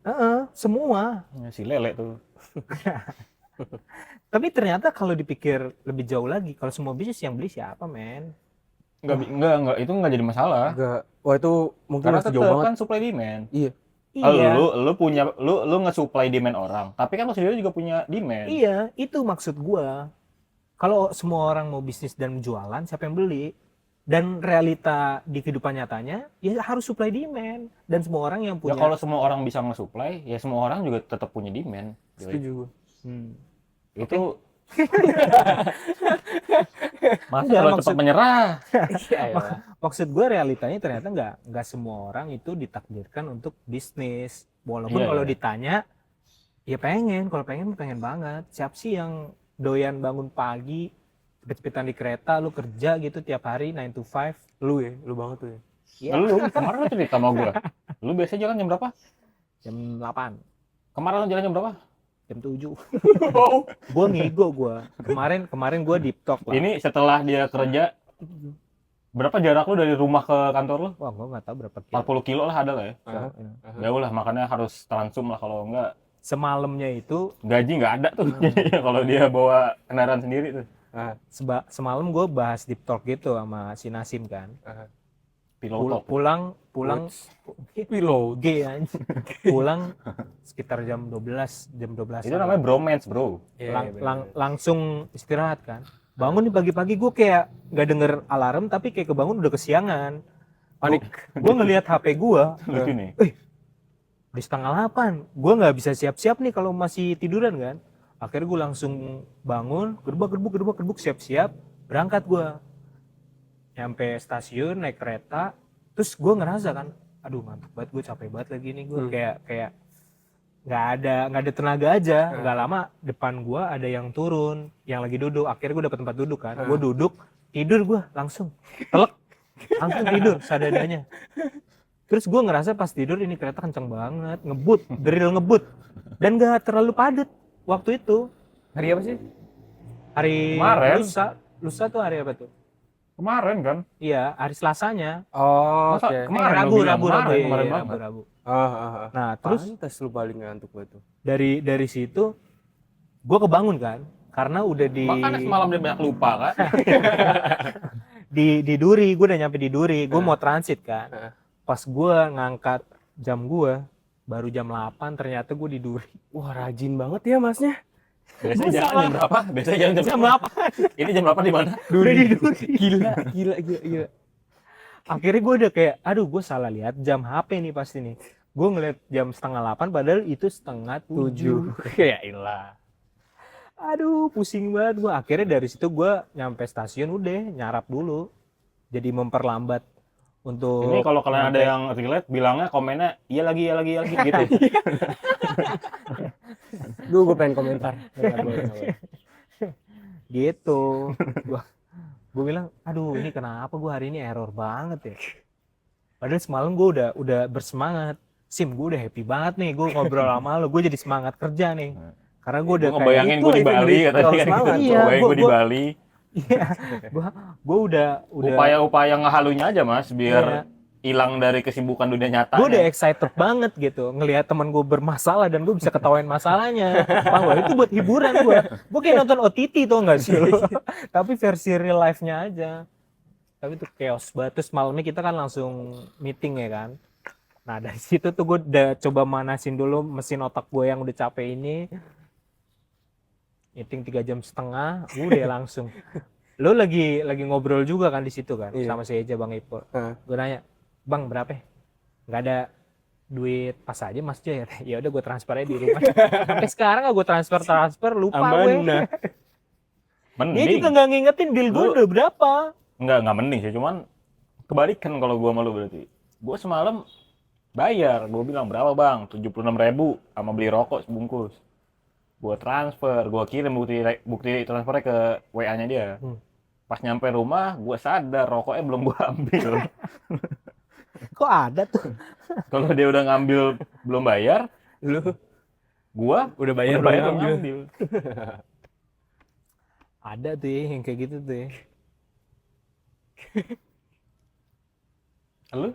Semua. Ya, si lele tuh. Tapi ternyata kalau dipikir lebih jauh lagi, kalau semua bisnis yang beli siapa, men? Enggak, itu enggak jadi masalah. Enggak. Wah itu mungkin Karena masih jauh tetep banget. kan supply demand. Iya. Iya. Lu punya lu nge-supply demand orang, tapi kan lu sendiri juga punya demand. Iya, itu maksud gua. Kalau semua orang mau bisnis dan jualan, siapa yang beli? Dan realita di kehidupan nyatanya, ya harus supply demand. Dan semua orang yang Ya punya... kalau semua orang bisa nge-supply, ya semua orang juga tetap punya demand. Setuju. Itu masa Enggak, kalau cepat menyerah. Maksud gue realitanya ternyata nggak semua orang itu ditakdirkan untuk bisnis. Walaupun Iya, kalau iya. ditanya, ya kalau pengen banget. Siapa sih yang doyan bangun pagi, cepet-cepetan di kereta, lu kerja gitu tiap hari 9 to 5? Lu banget tuh ya. Ya, Lu kemarin lu cerita sama gua. Lu biasanya jalan jam berapa? jam 8, Kemarin lu jalan jam berapa? jam 7. Gue ngigo gue. Kemarin gue deep talk lah. Ini setelah dia kerja, berapa jarak lu dari rumah ke kantor lu? Wah, gue nggak tahu berapa 40 kilo lah ada lah ya. Jauh lah, makanya harus transum lah, kalau enggak Semalamnya itu, gaji nggak ada tuh. Kalau dia bawa kendaraan sendiri tuh. semalam gue bahas deep talk gitu sama si Nasim kan. Pilot. Pulang Pilot. G anjing. Pulang sekitar jam 12 Itu namanya bromance, bro. langsung istirahat kan. Bangun nih pagi-pagi gue kayak nggak denger alarm tapi kayak kebangun udah kesiangan. Panik. Gue ngelihat HP gue, Lucu nih. udah 7:30. Gue nggak bisa siap-siap nih kalau masih tiduran kan. Akhirnya gue langsung bangun, gerbuk siap-siap, berangkat gue. Nyampe stasiun naik kereta, terus gue ngerasa kan, aduh ngantuk banget, gue capek banget lagi nih, gue kayak nggak ada tenaga aja. Nggak lama depan gue ada yang turun, yang lagi duduk. Akhirnya gue dapet tempat duduk kan, gue duduk, tidur gue langsung telek, langsung tidur sadadanya. Terus gue ngerasa pas tidur ini kereta kenceng banget, drill ngebut, dan nggak terlalu padat waktu itu. Hari apa sih? Hari Kemarin. lusa tuh hari apa tuh? Kemarin kan? Iya, hari Selasanya. Oh, Masa oke. kemarin Rabu, lu bilang? Rabu, Kemarin iya, banget. Rabu. Ah. Nah, terus Pantes lu paling ngantuk banget tuh. dari situ gue kebangun kan, karena udah di Makanya semalam dia banyak lupa kan? di Duri, gue udah nyampe di Duri, gue mau transit kan. Pas gue ngangkat jam gue baru jam 8, ternyata gue di Duri. Wah, rajin banget ya masnya. Biasanya jalan jam berapa? Biasanya jalan jam Jam 8. Ini jam berapa di mana? Udah di Duri. Gila. Akhirnya gue udah kayak, aduh gue salah lihat jam HP nih pasti nih. Gue ngeliat jam 7:30 padahal itu 6:30. Ya ilah. Aduh pusing banget gue. Akhirnya dari situ gue nyampe stasiun udah nyarap dulu. Jadi memperlambat untuk... Ini kalau kalian ada yang relate, bilangnya komennya iya lagi gitu. Duh, gue pengen komentar. Gitu. Gue bilang, aduh ini kenapa gue hari ini error banget ya. Padahal semalam gue udah bersemangat. Sim, gue udah happy banget nih, gue ngobrol sama lo, gue jadi semangat kerja nih. Karena gue udah ngebayangin gue di Bali katanya kan gitu. Iya, Bayangin gue di Bali. Iya, gue udah Upaya-upaya ngehalunya aja mas, biar Iya. hilang dari kesibukan dunia nyata. gue udah excited banget gitu ngelihat teman gue bermasalah dan gue bisa ketawain masalahnya. Bang, wah, itu buat hiburan gue kayak nonton OTT tuh nggak sih lo? Tapi versi real life-nya aja. Tapi itu chaos banget. Terus malamnya kita kan langsung meeting ya kan. Nah dari situ tuh gue udah coba manasin dulu mesin otak gue yang udah capek ini. Meeting 3,5 jam, udah langsung. Lo lagi ngobrol juga kan di situ kan, Iya. sama si Eja Bang Ipul. Gue nanya, Bang berapa? Nggak ada duit pas aja Mas Jo ya. Ya udah gue transfer aja di rumah. Sampai sekarang gue transfer lupa gue. Dia Mending. juga nggak ngingetin bill gue udah berapa. Enggak mending sih, cuman kebalikan kalau gue malu berarti. Gue semalam bayar, gue bilang berapa bang? 76.000 sama beli rokok sebungkus. Gue transfer, gue kirim bukti transfernya ke WA-nya dia. Pas nyampe rumah, gue sadar rokoknya belum gue ambil. Kok ada tuh? Kalau dia udah ngambil belum bayar, Lu gue udah bayar udah bayar belum belum ngambil. ngambil. Ada tuh ya, yang kayak gitu tuh ya. Lu?